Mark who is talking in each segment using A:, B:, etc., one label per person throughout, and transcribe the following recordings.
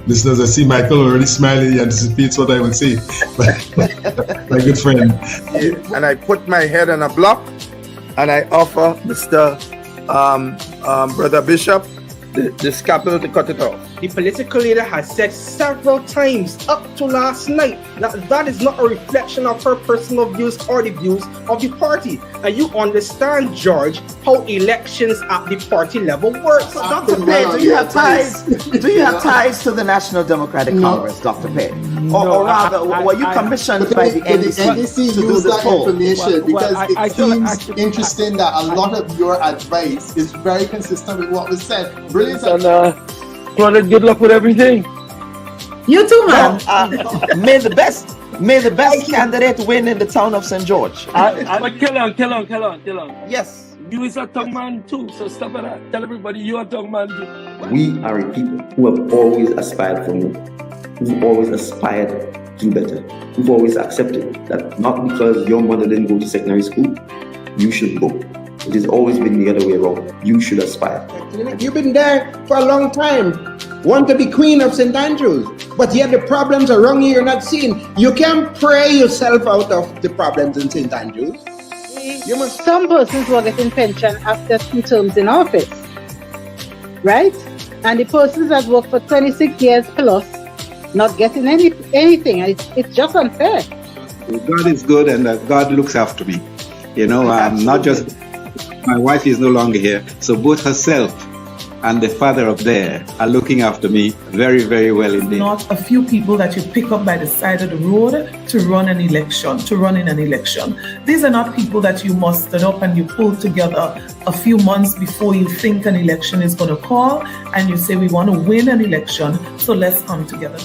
A: Listeners, I see Michael already smiling. He anticipates what I would say. My good friend.
B: And I put my head on a block, and I offer Mr. Brother Bishop the scalpel to cut it off.
C: The political leader has said several times up to last night that is not a reflection of her personal views or the views of the party. And you understand, George, how elections at the party level work.
D: Dr. Pate, do you have ties? Do you have ties to the National Democratic Congress, Dr. Pate? Or rather, were you commissioned by the NDC to do
E: use
D: the
E: that
D: poll?
E: information because it seems interesting that a lot of your advice is very consistent with what was said. Brilliant.
B: Claudette, good luck with everything.
F: You too, man.
D: May the best candidate win in the town of St. George.
G: But kill on.
D: Yes.
G: You is a tongue man too, so stop at that. Tell everybody you are a tongue man too.
H: We are a people who have always aspired for more. We've always aspired to do better. We've always accepted that not because your mother didn't go to secondary school, you should go. It has always been the other way around. You should aspire.
I: You've been there for a long time. Want to be queen of St. Andrews, but yet the problems around you you're not seeing. You can pray yourself out of the problems in St. Andrews. You must.
F: Some persons were getting pension after 2 terms in office, right? And the persons that work for 26 years plus not getting anything. It's just unfair.
J: God is good, and God looks after me. You know, not just my wife is no longer here, so both herself and the father up there are looking after me very, very well indeed.
K: Not a few people that you pick up by the side of the road to run in an election. These are not people that you mustered up and you pulled together a few months before you think an election is going to call, and you say we want to win an election, so let's come together.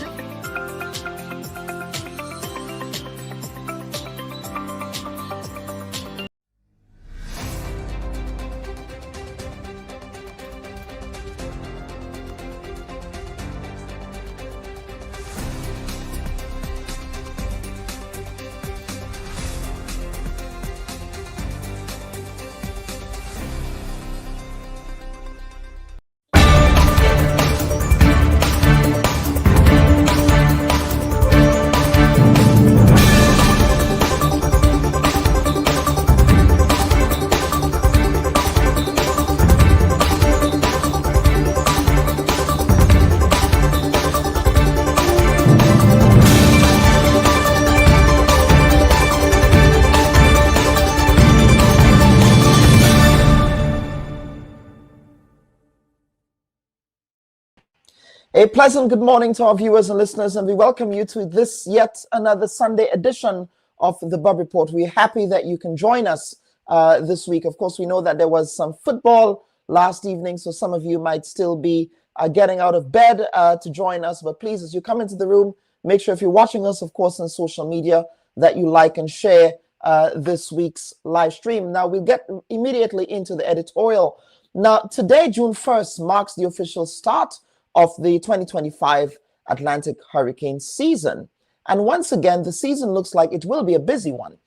D: A pleasant good morning to our viewers and listeners, and we welcome you to this yet another Sunday edition of the Bub Report. We're happy that you can join us this week. Of course, we know that there was some football last evening, so some of you might still be getting out of bed to join us. But please, as you come into the room, make sure if you're watching us, of course, on social media, that you like and share this week's live stream. Now, we'll get immediately into the editorial. Now, today, June 1st, marks the official start of the 2025 Atlantic hurricane season. And once again, the season looks like it will be a busy one.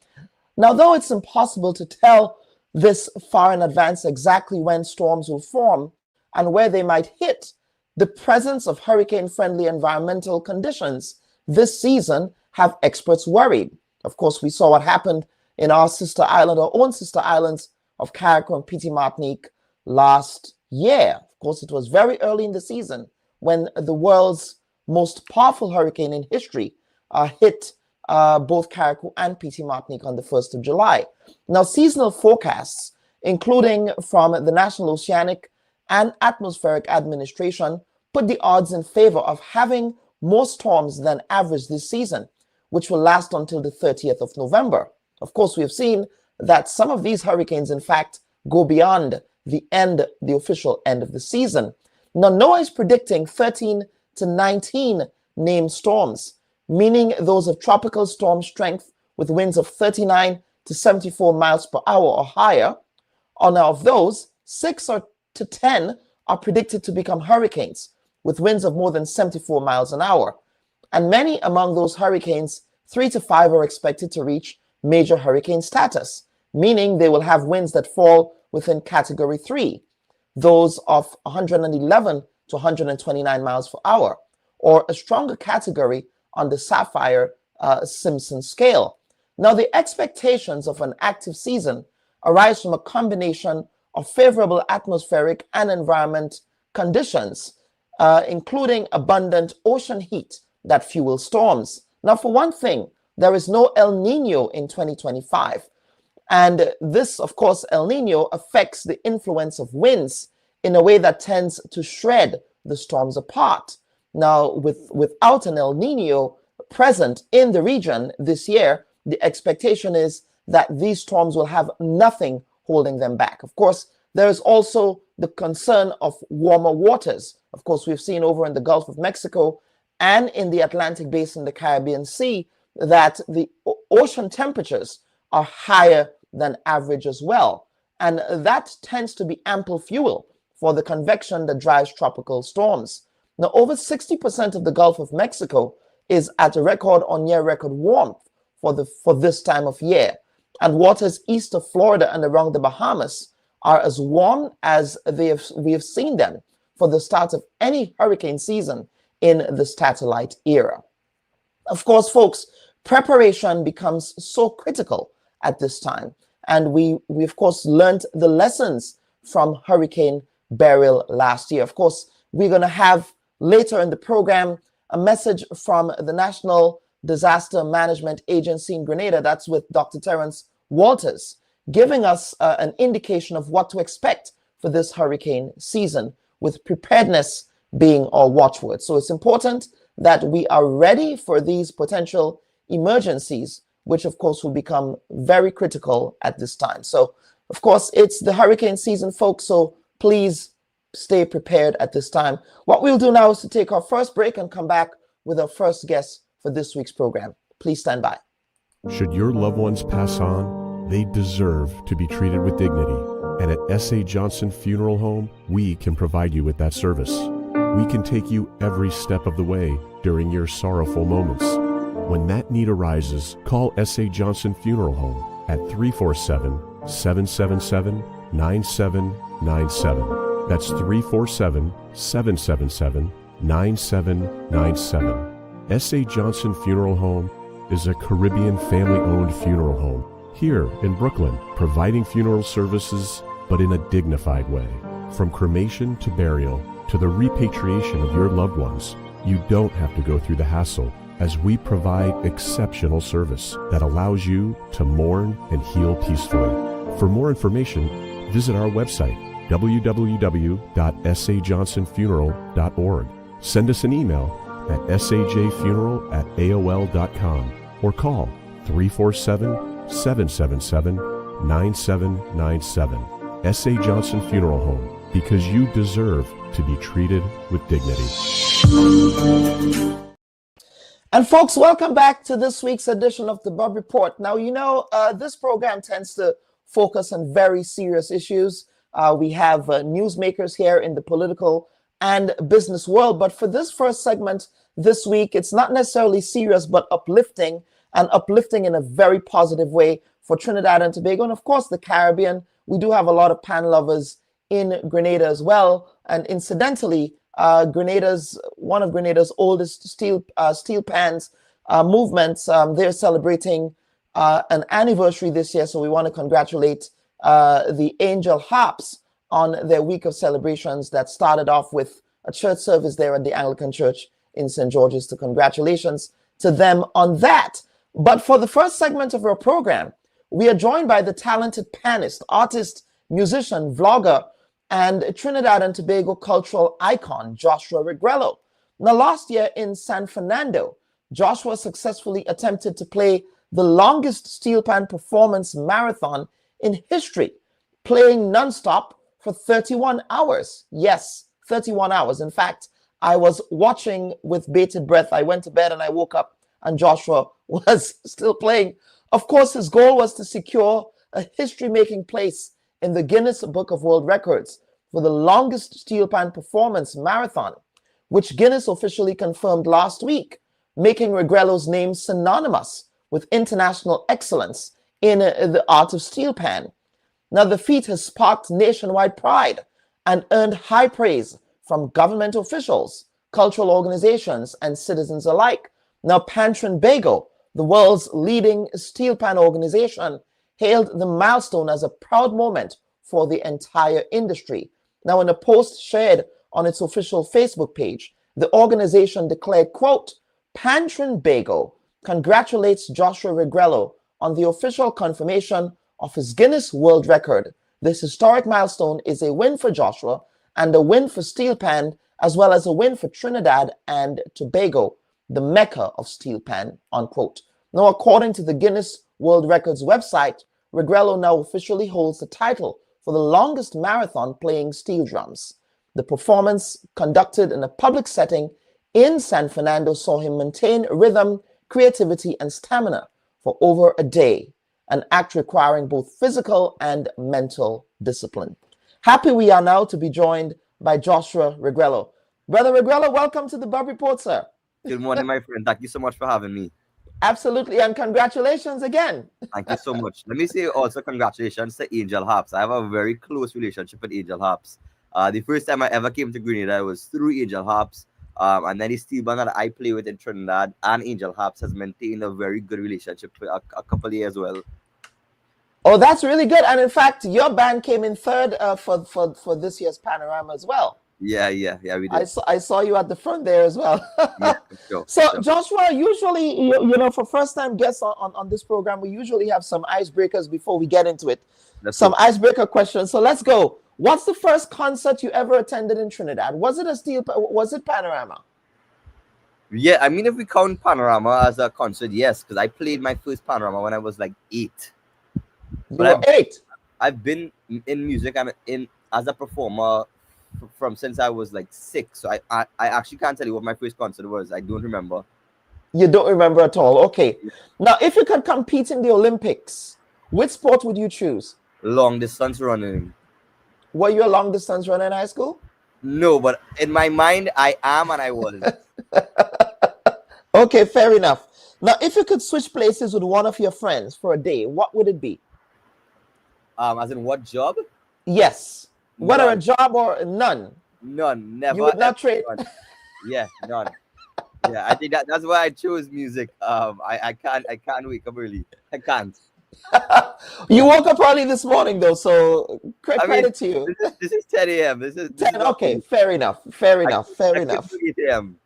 D: Now, though it's impossible to tell this far in advance exactly when storms will form and where they might hit, the presence of hurricane-friendly environmental conditions this season have experts worried. Of course, we saw what happened in our sister island, our own sister islands of Carriacou and Petite Martinique last year. Of course, it was very early in the season when the world's most powerful hurricane in history hit both Carriacou and Petite Martinique on the 1st of July. Now, seasonal forecasts, including from the National Oceanic and Atmospheric Administration, put the odds in favor of having more storms than average this season, which will last until the 30th of November. Of course, we have seen that some of these hurricanes, in fact, go beyond the official end of the season. Now, NOAA is predicting 13 to 19 named storms, meaning those of tropical storm strength with winds of 39 to 74 miles per hour or higher. Now, of those, 6 to 10 are predicted to become hurricanes with winds of more than 74 miles an hour. And many among those hurricanes, 3 to 5 are expected to reach major hurricane status, meaning they will have winds that fall within Category 3, those of 111 to 129 miles per hour, or a stronger category on the Saffir-Simpson scale. Now, the expectations of an active season arise from a combination of favorable atmospheric and environment conditions, including abundant ocean heat that fuels storms. Now, for one thing, there is no El Nino in 2025. And this, of course, El Nino affects the influence of winds in a way that tends to shred the storms apart. Now, without an El Nino present in the region this year, the expectation is that these storms will have nothing holding them back. Of course, there is also the concern of warmer waters. Of course, we've seen over in the Gulf of Mexico and in the Atlantic Basin, the Caribbean Sea, that the ocean temperatures are higher than average as well. And that tends to be ample fuel for the convection that drives tropical storms. Now, over 60% of the Gulf of Mexico is at a record or near record warmth for this time of year. And waters east of Florida and around the Bahamas are as warm as we have seen them for the start of any hurricane season in the Statellite era. Of course, folks, preparation becomes so critical at this time. And we of course, learned the lessons from Hurricane Beryl last year. Of course, we're going to have later in the program a message from the National Disaster Management Agency in Grenada. That's with Dr. Terence Walters, giving us an indication of what to expect for this hurricane season, with preparedness being our watchword. So it's important that we are ready for these potential emergencies, which of course will become very critical at this time. So of course, it's the hurricane season, folks, so please stay prepared at this time. What we'll do now is to take our first break and come back with our first guest for this week's program. Please stand by.
L: Should your loved ones pass on, they deserve to be treated with dignity. And at S.A. Johnson Funeral Home, we can provide you with that service. We can take you every step of the way during your sorrowful moments. When that need arises, call S.A. Johnson Funeral Home at 347-777-9797. That's 347-777-9797. S.A. Johnson Funeral Home is a Caribbean family-owned funeral home here in Brooklyn, providing funeral services, but in a dignified way. From cremation to burial to the repatriation of your loved ones, you don't have to go through the hassle, as we provide exceptional service that allows you to mourn and heal peacefully. For more information, visit our website, www.sajohnsonfuneral.org. Send us an email at sajfuneral@aol.com or call 347-777-9797. S.A. Johnson Funeral Home, because you deserve to be treated with dignity.
D: And folks, welcome back to this week's edition of the Bub Report. Now, you know, this program tends to focus on very serious issues. We have newsmakers here in the political and business world. But for this first segment this week, it's not necessarily serious, but uplifting, and uplifting in a very positive way for Trinidad and Tobago. And of course, the Caribbean. We do have a lot of pan lovers in Grenada as well. And incidentally, one of Grenada's oldest Steelpan's movements, they're celebrating an anniversary this year. So we want to congratulate the Angel Harps on their week of celebrations that started off with a church service there at the Anglican Church in St. George's. So congratulations to them on that. But for the first segment of our program, we are joined by the talented pianist, artist, musician, vlogger, and Trinidad and Tobago cultural icon, Joshua Regrello. Now, last year in San Fernando, Joshua successfully attempted to play the longest Steelpan performance marathon in history, playing nonstop for 31 hours. Yes, 31 hours. In fact, I was watching with bated breath. I went to bed and I woke up and Joshua was still playing. Of course, his goal was to secure a history-making place in the Guinness Book of World Records for the longest Steelpan performance marathon, which Guinness officially confirmed last week, making Regrello's name synonymous with international excellence in the art of Steelpan. Now, the feat has sparked nationwide pride and earned high praise from government officials, cultural organizations, and citizens alike. Now, Trinbago, the world's leading Steelpan organization, hailed the milestone as a proud moment for the entire industry. Now, in a post shared on its official Facebook page, the organization declared, quote, Trinbago congratulates Joshua Regrello on the official confirmation of his Guinness World Record. This historic milestone is a win for Joshua and a win for Steelpan, as well as a win for Trinidad and Tobago, the mecca of Steelpan, unquote. Now, according to the Guinness World Records website, Regrello now officially holds the title for the longest marathon playing steel drums. The performance, conducted in a public setting in San Fernando, saw him maintain rhythm, creativity, and stamina for over a day, an act requiring both physical and mental discipline. Happy we are now to be joined by Joshua Regrello. Brother Regrello, welcome to the Bub Report, sir.
M: Good morning, my friend. Thank you so much for having me.
D: Absolutely, and congratulations again.
M: Thank you so much. Let me say also congratulations to Angel Harps. I have a very close relationship with Angel Harps. The first time I ever came to Grenada was through Angel Harps, and then the steel band that I play with in Trinidad and Angel Harps has maintained a very good relationship for a couple of years as well.
D: Oh, that's really good. And in fact, your band came in third for this year's Panorama as well.
M: Yeah, we did.
D: I saw you at the front there as well.
M: Yeah, sure,
D: so,
M: sure.
D: Joshua, usually, you know, for first-time guests on this program, we usually have some icebreakers before we get into it. Some icebreaker questions. So let's go. What's the first concert you ever attended in Trinidad? Was it Panorama?
M: Yeah, I mean, if we count Panorama as a concert, yes, because I played my first Panorama when I was like 8.
D: You were 8?
M: I've been in music and as a performer from since I was like 6. So I actually can't tell you what my first concert was. I don't remember.
D: You don't remember at all? Okay. Now, if you could compete in the Olympics, which sport would you choose?
M: Long distance running.
D: Were you a long distance runner in high school?
M: No, but in my mind, I am and I was.
D: Okay, fair enough. Now, if you could switch places with one of your friends for a day, what would it be?
M: As in what job?
D: Yes. Whether
M: None.
D: a job or none.
M: None. Never.
D: You would not trade.
M: Yeah, none. Yeah, I think that's why I chose music. I can't wake up early. I can't.
D: You woke up early this morning though, so credit to you.
M: This is 10 a.m. This is
D: 10. Okay, fair enough. Fair enough. Fair enough.
M: 8 a.m.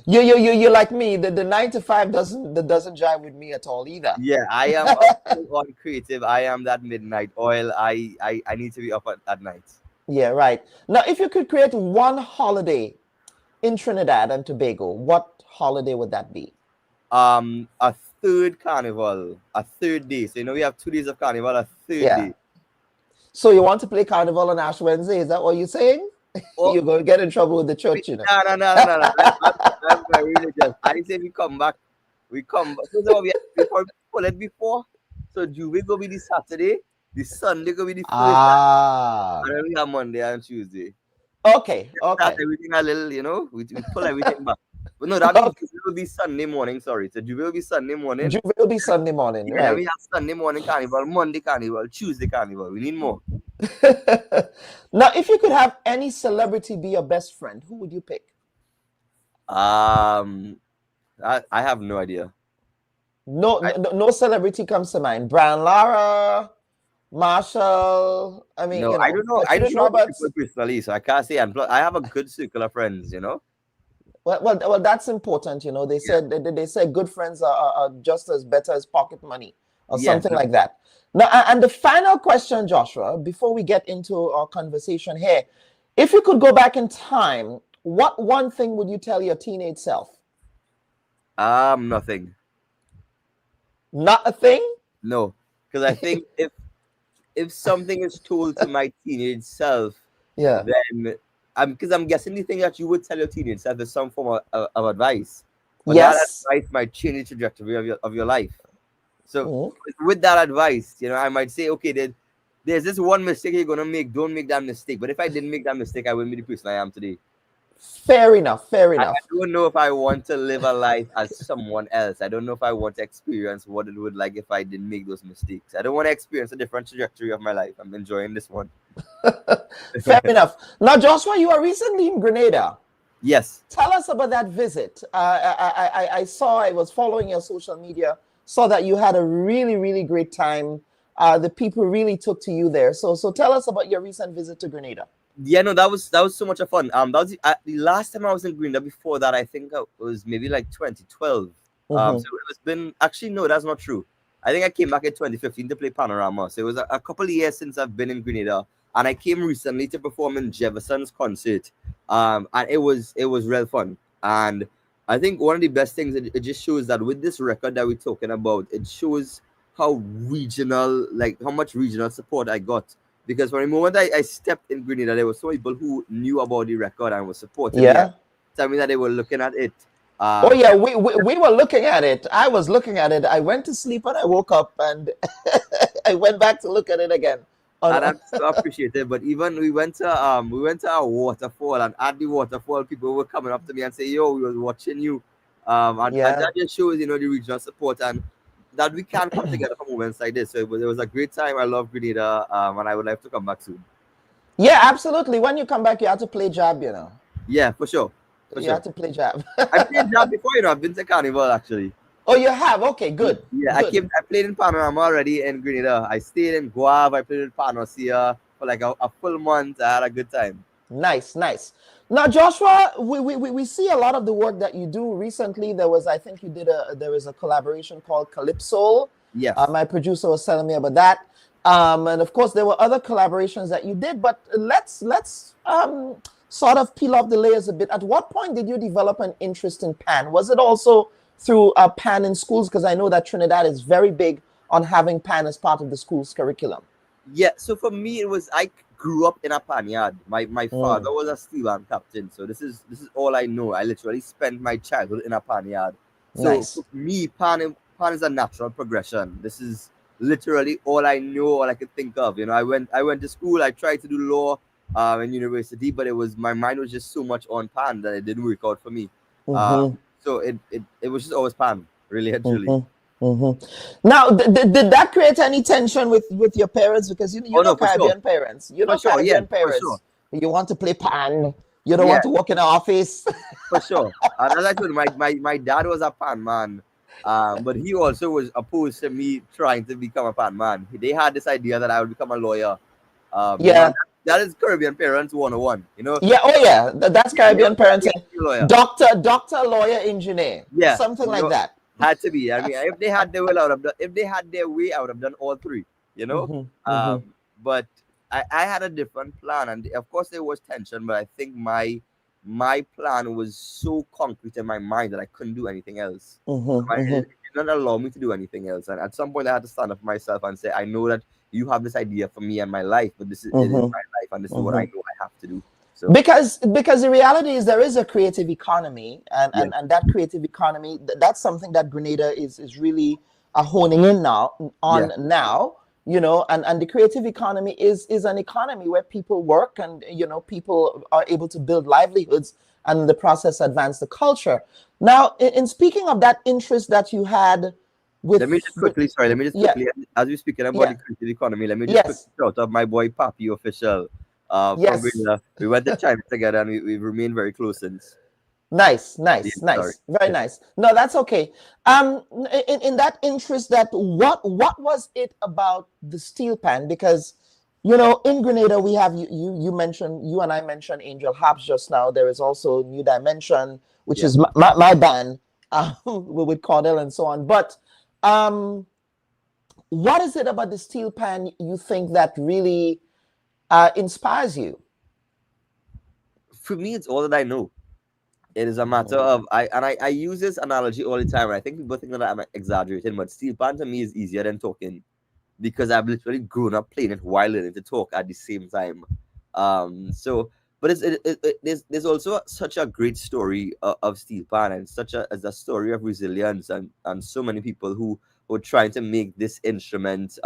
D: You like me. The 9 to 5 doesn't jive with me at all either.
M: Yeah, I am on creative. I am that midnight oil. I need to be up at night.
D: Yeah, right. Now, if you could create one holiday in Trinidad and Tobago, what holiday would that be?
M: A third carnival, a third day. So, you know, we have 2 days of carnival, a third day.
D: So you want to play carnival on Ash Wednesday? Is that what you're saying? Oh. You're going to get in trouble with the church, you know.
M: No. I'm very religious. I say we come back. We come back. So we pull it before. So Juve go be the Saturday. The Sunday go be the first. And then we have Monday and Tuesday.
D: Okay.
M: Start everything a little, you know. We pull everything back. But no, that will be Sunday morning. Sorry. So Juve will be Sunday morning.
D: Juve will be Sunday morning.
M: Yeah,
D: right.
M: We have Sunday morning carnival, Monday carnival, Tuesday carnival. We need more.
D: Now, if you could have any celebrity be your best friend, who would you pick?
M: I have no idea.
D: No celebrity comes to mind. Brian Lara, Marshall. I mean,
M: no,
D: you know,
M: I don't know. I don't know
D: Roberts.
M: people personally, so I can't say. I have a good circle of friends, you know.
D: Well, that's important, you know. They said they say good friends are just as better as pocket money or something like that. Now, and the final question, Joshua, before we get into our conversation here, if you could go back in time, what one thing would you tell your teenage self?
M: Nothing.
D: Not a thing?
M: No, because I think if something is told to my teenage self, then because I'm guessing the thing that you would tell your teenage self is some form of advice. But that advice might change the trajectory of your life. So with that advice, you know, I might say, okay, there's this one mistake you're gonna make. Don't make that mistake. But if I didn't make that mistake, I wouldn't be the person I am today.
D: Fair enough. Fair enough.
M: I don't know if I want to live a life as someone else. I don't know if I want to experience what it would like if I didn't make those mistakes. I don't want to experience a different trajectory of my life. I'm enjoying this one.
D: Fair enough. Now, Joshua, you are recently in Grenada.
M: Yes.
D: Tell us about that visit. I saw, I was following your social media, saw that you had a really, really great time. The people really took to you there. So tell us about your recent visit to Grenada.
M: Yeah, no, that was so much of fun. That was the last time I was in Grenada. Before that, I think it was maybe like 2012. So it's been, actually, no, that's not true. I think I came back in 2015 to play Panorama. So it was a couple of years since I've been in Grenada, and I came recently to perform in Jefferson's concert. And it was real fun. And I think one of the best things, it just shows that with this record that we're talking about, it shows how regional, like how much regional support I got. Because from the moment I stepped in Grenada, there were so many people who knew about the record and were supporting me. Tell me that they were looking at it.
D: Oh yeah, we were looking at it. I was looking at it. I went to sleep and I woke up and I went back to look at it again.
M: And I'm so appreciative. But even we went to a waterfall, and at the waterfall, people were coming up to me and say, "Yo, we was watching you." And that just shows, the regional support, and that we can come together for moments like this. So it was a great time. I love Grenada, and I would like to come back soon.
D: Yeah, absolutely. When you come back, you have to play jab,
M: Yeah, for sure.
D: You have to play jab.
M: I played jab before, I've been to Carnival actually.
D: Oh, you have? Okay, good.
M: Yeah,
D: good.
M: I played in Panorama already in Grenada. I stayed in Guave. I played in Panacea for like a full month. I had a good time.
D: Nice. Now, Joshua, we see a lot of the work that you do. Recently, there was a collaboration called Calypso.
M: Yes.
D: My producer was telling me about that. And of course, there were other collaborations that you did. But let's sort of peel off the layers a bit. At what point did you develop an interest in Pan? Was it also through Pan in schools? Because I know that Trinidad is very big on having Pan as part of the school's curriculum.
M: Yeah, so for me, it was, I grew up in a pan yard. My father was a Steelpan captain, so this is all I know. I literally spent my childhood in a pan yard. So for me, pan is a natural progression. This is literally all I know, all I could think of. I went to school. I tried to do law in university, but my mind was just so much on pan that it didn't work out for me. So it was just always pan, really and truly.
D: Now, did that create any tension with your parents? Because you know Caribbean parents. You know Caribbean parents. Sure. You want to play pan. You don't want to work in the office.
M: For sure. And as I told you, my dad was a pan man. But he also was opposed to me trying to become a pan man. They had this idea that I would become a lawyer. That is Caribbean parents 101,
D: Yeah, oh yeah, that's Caribbean parents. Doctor, lawyer, engineer.
M: Yeah,
D: something like that.
M: Had to be. I mean, if they had their way, I would have done all three. But I had a different plan, and of course there was tension. But I think my plan was so concrete in my mind that I couldn't do anything else. It did not allow me to do anything else. And at some point, I had to stand up for myself and say, I know that you have this idea for me and my life, but this is it is my life, and this is what I know I have to do. So.
D: Because the reality is there is a creative economy, and that creative economy, that's something that Grenada is really honing in now, and the creative economy is an economy where people work and, people are able to build livelihoods and in the process advance the culture. Now, in speaking of that interest that you had with...
M: Let me just quickly, as we're speaking about the creative economy, let me just quickly shout out my boy Papi Official. We went to China together, and we've remained very close since.
D: Nice, very nice. No, that's okay. In that interest, that what was it about the Steelpan? Because in Grenada we have you and I mentioned Angel Harps just now. There is also New Dimension, which is my band with Cordell and so on. But what is it about the Steelpan you think that really inspires you?
M: For me, it's all that I know. It is a matter of I use this analogy all the time, and I think people think that I'm exaggerating, but Steelpan to me is easier than talking, because I've literally grown up playing it while learning to talk at the same time. But there's also such a great story of Steelpan, and such a story of resilience, and so many people who were trying to make this instrument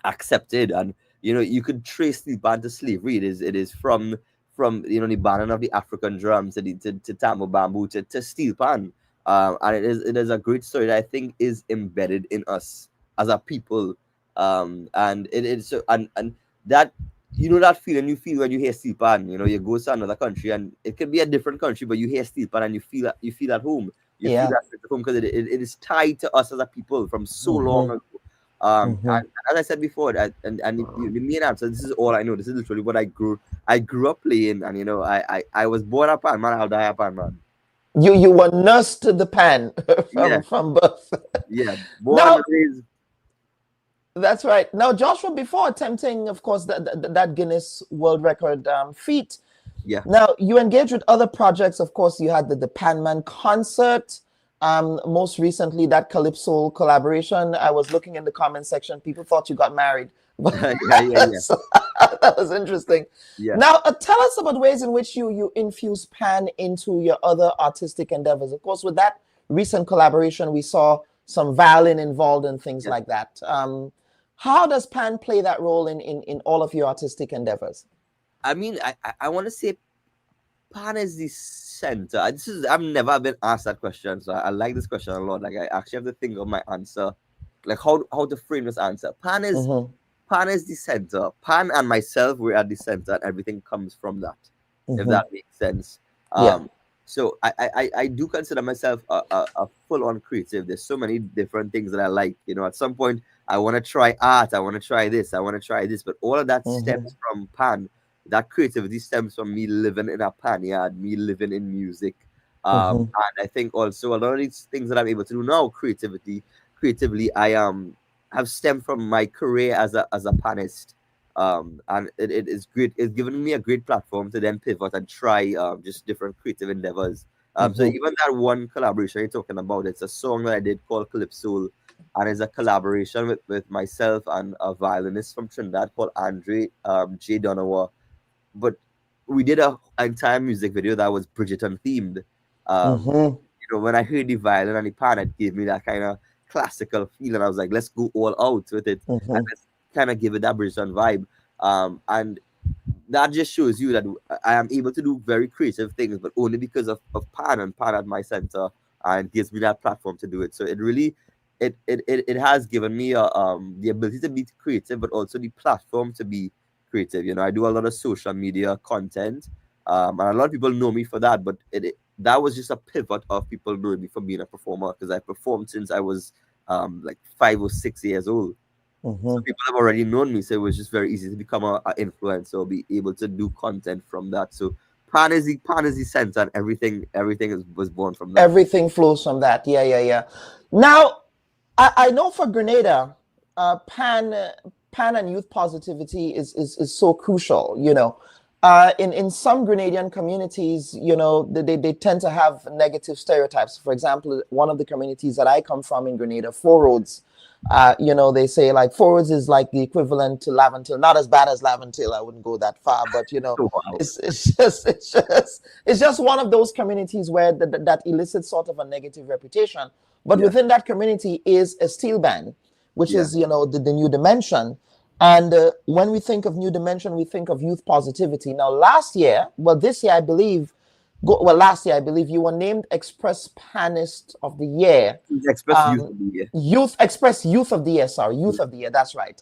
M: accepted. And you could trace Steelpan to slavery. It is from the banning of the African drums to tambour bamboo to Steelpan, and it is a great story that I think is embedded in us as a people, and that you know that feeling you feel when you hear Steelpan. You know, you go to another country and it can be a different country, but you hear Steelpan and you feel at home. You feel that at home because it is tied to us as a people from so long ago. And as I said before, the main answer, this is all I know. This is literally what I grew up playing, and you know, I was born a pan man. I'll die a pan man.
D: You were nursed to the pan from birth.
M: Yeah, born and raised.
D: That's right. Now, Joshua, before attempting, of course, that Guinness World Record feat, now you engaged with other projects. Of course, you had the Pan Man concert. Most recently, that Calypso collaboration. I was looking in the comment section. People thought you got married. So, that was interesting. Now, tell us about ways in which you infuse Pan into your other artistic endeavors. Of course, with that recent collaboration, we saw some violin involved and things like that. How does Pan play that role in all of your artistic endeavors?
M: I mean, I want to say Pan is the center. I've never been asked that question, so I like this question a lot. Like, I actually have to think of my answer, like how to frame this answer. Pan is the center. Pan and myself, we're at the center, and everything comes from that. If that makes sense. So I do consider myself a full-on creative. There's so many different things that I like. You know, at some point I want to try art. I want to try this. I want to try this. But all of that stems from Pan. That creativity stems from me living in a pan yard, me living in music. And I think also a lot of these things that I'm able to do now, creatively, I have stemmed from my career as a panist. And it is great. It's given me a great platform to then pivot and try just different creative endeavors. So even that one collaboration you're talking about, it's a song that I did called Calypso, and it's a collaboration with myself and a violinist from Trinidad called Andre J. Donowa. But we did an entire music video that was Bridgerton themed. You know, when I heard the violin and the pan, it gave me that kind of classical feel, and I was like, let's go all out with it and let's kind of give it that Bridgerton vibe. And that just shows you that I am able to do very creative things, but only because of Pan and Pan at my center, and gives me that platform to do it. So it really, it has given me the ability to be creative, but also the platform to be creative. You know, I do a lot of social media content, and a lot of people know me for that, but that was just a pivot of people knowing me for being a performer, because I performed since I was like 5 or 6 years old. So people have already known me, so it was just very easy to become an influencer or be able to do content from that. So Pan is the center, and everything was born from that.
D: Everything flows from that. Yeah. Now, I know for Grenada, Pan and youth positivity is so crucial. You know, in some Grenadian communities, you know, they tend to have negative stereotypes. For example, one of the communities that I come from in Grenada, Four Roads, you know, they say like Four Roads is like the equivalent to Laventille. Not as bad as Laventille, I wouldn't go that far, but you know, it's just one of those communities where that elicits sort of a negative reputation. But within that community is a Steelpan, which is, you know, the new dimension. And when we think of new dimension, we think of youth positivity. Now, this year, I believe you were named Express Panist of the Year.
M: Express Youth of the Year.
D: Express Youth of the Year, sorry. Youth of the Year, that's right.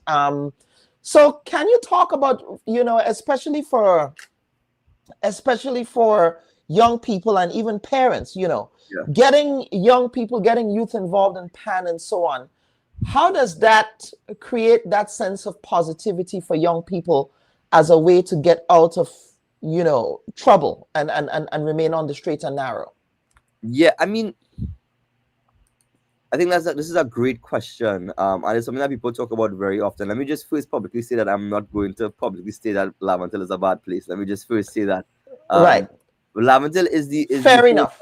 D: So can you talk about, you know, especially for young people and even parents, you know, getting young people, getting youth involved in Pan and so on. How does that create that sense of positivity for young people as a way to get out of, you know, trouble and remain on the straight and narrow?
M: Yeah, I mean, I think this is a great question. And it's something that people talk about very often. Let me just first publicly say that I'm not going to publicly say that Laventille is a bad place. Let me just first say that.
D: Right.
M: Laventille is
D: fair enough.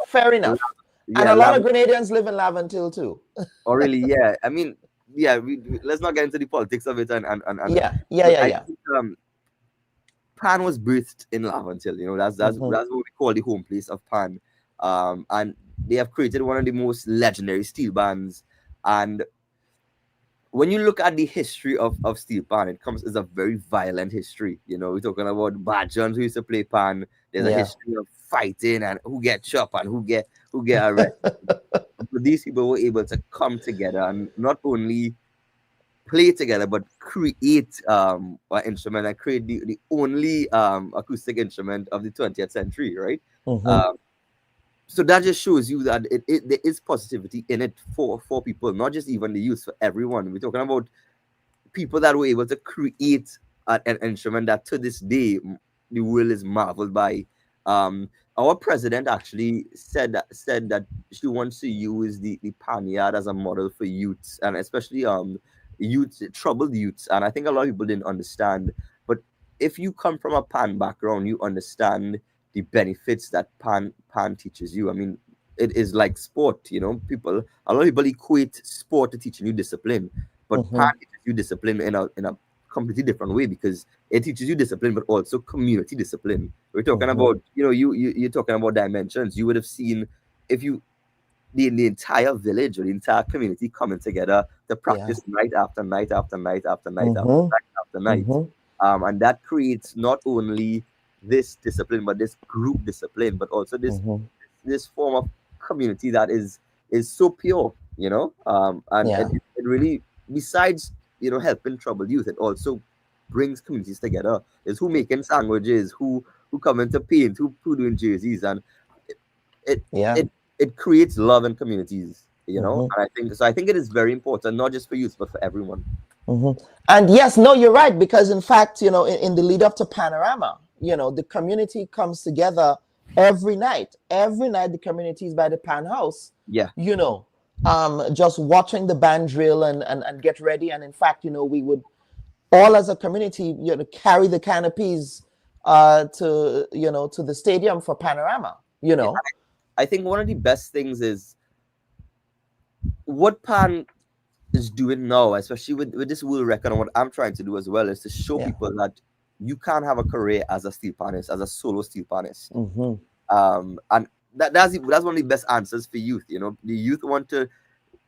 D: And a lot of Grenadians live in Laventille too.
M: Oh, really? Yeah. I mean, yeah, let's not get into the politics of it. And
D: yeah.
M: Pan was birthed in Laventille. You know, that's what we call the home place of Pan. And they have created one of the most legendary steel bands. And when you look at the history of Steelpan, it's a very violent history. You know, we're talking about Badjans who used to play Pan. There's a history of fighting and who get chopped and who get arrested. But these people were able to come together and not only play together, but create an instrument and create the only acoustic instrument of the 20th century, right? So that just shows you that there is positivity in it for people, not just even the youth, for everyone. We're talking about people that were able to create an instrument that to this day the world is marveled by. Our president actually said that she wants to use the panyard as a model for youths, and especially youths, troubled youths. And I think a lot of people didn't understand. But if you come from a pan background, you understand the benefits that pan teaches you. I mean, it is like sport, a lot of people equate sport to teaching you discipline, but pan teaches you discipline in a completely different way, because it teaches you discipline but also community discipline. We're talking about, you're talking about dimensions. You would have seen if you the entire village or the entire community coming together to practice night after night after night after night after night after night. And that creates not only this discipline, but this group discipline, but also this form of community that is so pure, and it really, besides helping troubled youth, it also brings communities together. Is who making sandwiches, who coming to paint, who doing jerseys, and it creates love in communities, and I think it is very important, not just for youth but for everyone.
D: And yes, no, you're right, because in fact, in the lead up to Panorama, the community comes together every night. The community is by the Pan House. Just watching the band drill and get ready. And in fact, we would all as a community, carry the canopies to the stadium for Panorama.
M: I think one of the best things is what Pan is doing now, especially with this world record, and what I'm trying to do as well, is to show people that you can have a career as a steel panist, as a solo steel panist. And that's one of the best answers for youth. The youth want to.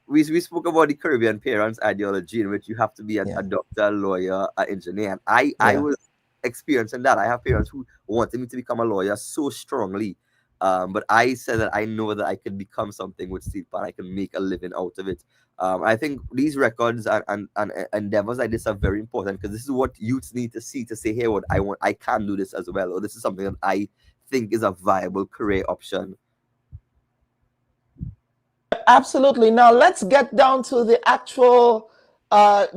M: We spoke about the Caribbean parents ideology, in which you have to be a doctor, a lawyer, an engineer. And I was experiencing that. I have parents who wanted me to become a lawyer so strongly. But I said that I know that I could become something with Steelpan. I can make a living out of it. I think these records and endeavors like this are very important, because this is what youths need to see, to say, hey, what I can do this as well, or this is something that I think is a viable career option.
D: Absolutely. Now let's get down to the actual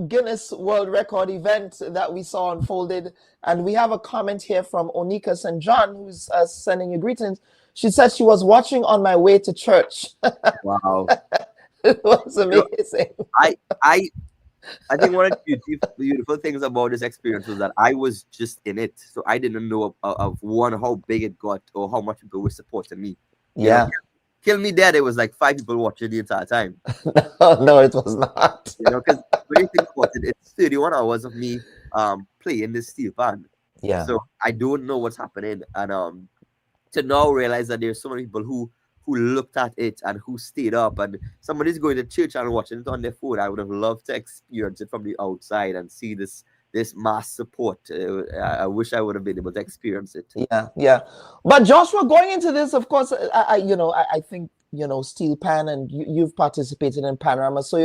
D: Guinness World Record event that we saw unfolded. And we have a comment here from Onika St. John, who's sending you greetings. She said she was watching on my way to church.
M: Wow.
D: It was amazing.
M: I think one of the beautiful things about this experience was that I was just in it. So I didn't know of how big it got or how much people were supporting me. Kill Me Dead, it was like 5 people watching the entire time.
D: No, it was not.
M: Because when you think about it, it's 31 hours of me playing this steel pan. So I don't know what's happening. And to now realize that there's so many people who looked at it and who stayed up, and somebody's going to church and watching it on their phone. I would have loved to experience it from the outside and see this mass support. I wish I would have been able to experience it.
D: But Joshua, going into this, of course, I think Steelpan, and you've participated in Panorama. So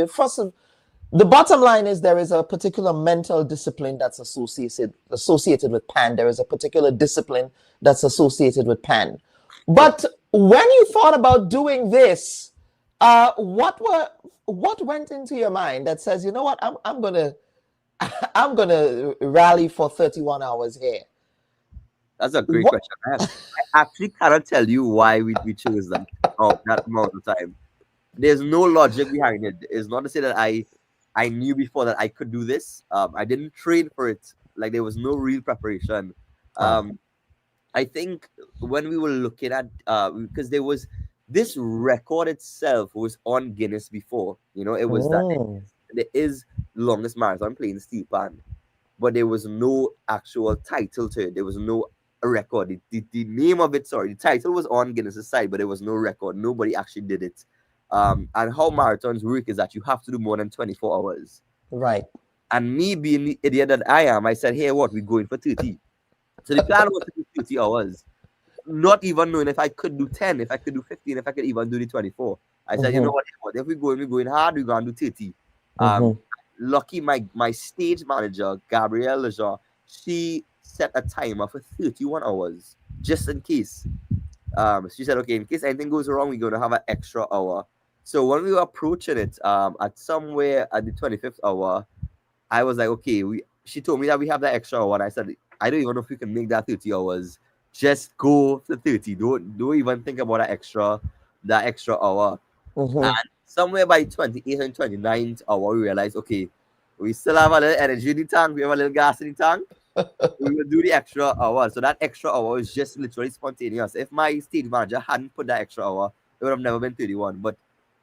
D: the bottom line is there is a particular mental discipline that's associated with Pan. There is a particular discipline that's associated with Pan. But when you thought about doing this, what went into your mind that says, you know what, I'm gonna rally for 31 hours here?
M: That's a great question. I actually cannot tell you why we chose that amount of time. There's no logic behind it. It's not to say that I knew before that I could do this. I didn't train for it. Like, there was no real preparation. I think when we were looking at, because there was this record itself was on Guinness before, it was that there is longest marathon playing steel pan, but there was no actual title to it. There was no record. The name of it, the title was on Guinness's side, but there was no record. Nobody actually did it. And how marathons work is that you have to do more than 24 hours.
D: Right.
M: And me being the idiot that I am, I said, hey, we're going for 30. So the plan was to do 30 hours, not even knowing if I could do 10, if I could do 15, if I could even do the 24. I said, you know what, if we're going hard, we're going to do 30. lucky my stage manager, Gabrielle Lejean, she set a timer for 31 hours just in case. She said, okay, in case anything goes wrong, we're going to have an extra hour. So when we were approaching it, at somewhere at the 25th hour, I was like, okay, she told me that we have that extra hour. And I said, I don't even know if we can make that 30 hours. Just go to 30. Don't even think about that extra hour. And somewhere by 28th and 29th hour, we realized, okay, we still have a little energy in the tank. We have a little gas in the tank. We will do the extra hour. So that extra hour is just literally spontaneous. If my stage manager hadn't put that extra hour, it would have never been 31. But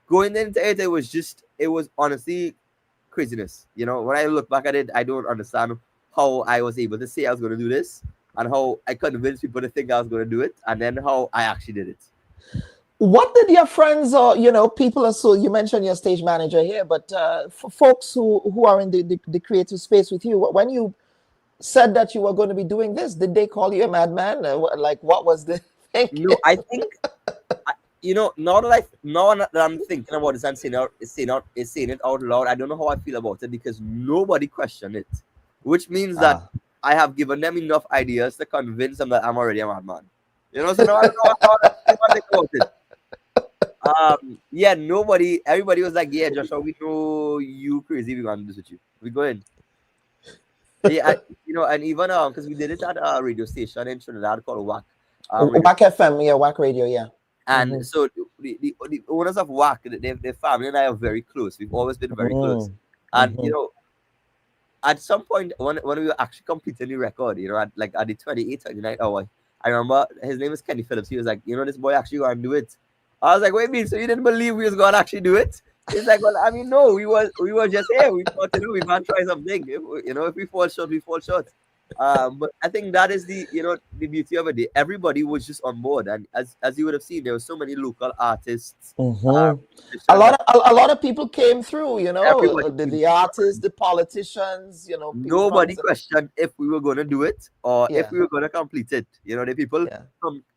M: going into it, it was honestly craziness. You know, when I look back at it, I don't understand how I was able to say I was going to do this and how I convinced people to think I was going to do it, and then how I actually did it.
D: What did your friends or people so you mentioned your stage manager here, but for folks who are in the creative space with you, when you said that you were going to be doing this, did they call you a madman? Like, what was the thing?
M: No, I think now that I'm thinking about this and saying it out loud, I don't know how I feel about it because nobody questioned it, which means that I have given them enough ideas to convince them that I'm already a madman. So now I don't know how I think about it. Everybody was like, yeah, Joshua, we know you crazy, we're gonna do this with you. We go in. Yeah, and even because we did it at a radio station in Trinidad called WAC.
D: WAC FM, yeah, WAC Radio, yeah.
M: And so the owners of WAC, their family and I are very close. We've always been very close. And at some point when we were actually completing the record, at the 28th, 29th hour, I remember his name is Kenny Phillips. He was like, this boy actually gonna do it. I was like, wait a minute, so you didn't believe we was gonna actually do it? He's like, well, I mean, no, we were just here. We thought, we might try something. If we fall short, we fall short. But I think that is the beauty of it. Everybody was just on board, and as you would have seen, there were so many local artists.
D: A lot of people came through. The artists, the politicians.
M: Nobody questioned if we were going to do it or if we were going to complete it. The people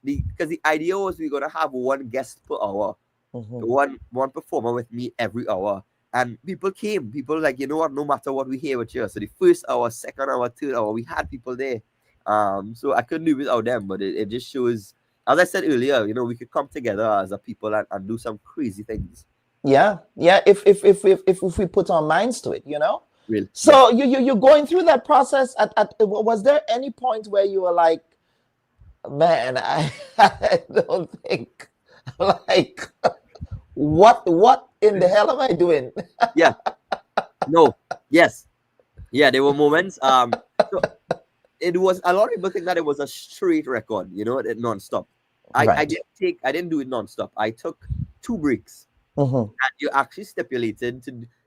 M: because the idea was we were going to have one guest per hour, one performer with me every hour. And people came. People like, what, no matter what, we here with you. So the first hour, second hour, third hour, we had people there. So I couldn't do without them. But it just shows, as I said earlier, we could come together as a people and do some crazy things.
D: Yeah. If we put our minds to it,
M: Really?
D: So you're going through that process. Was there any point where you were like, man, I don't think what in the hell am I doing?
M: Yeah. No. Yes. Yeah, there were moments. So it was, a lot of people think that it was a straight record, non-stop. I didn't do it non-stop. I took 2 breaks. And you actually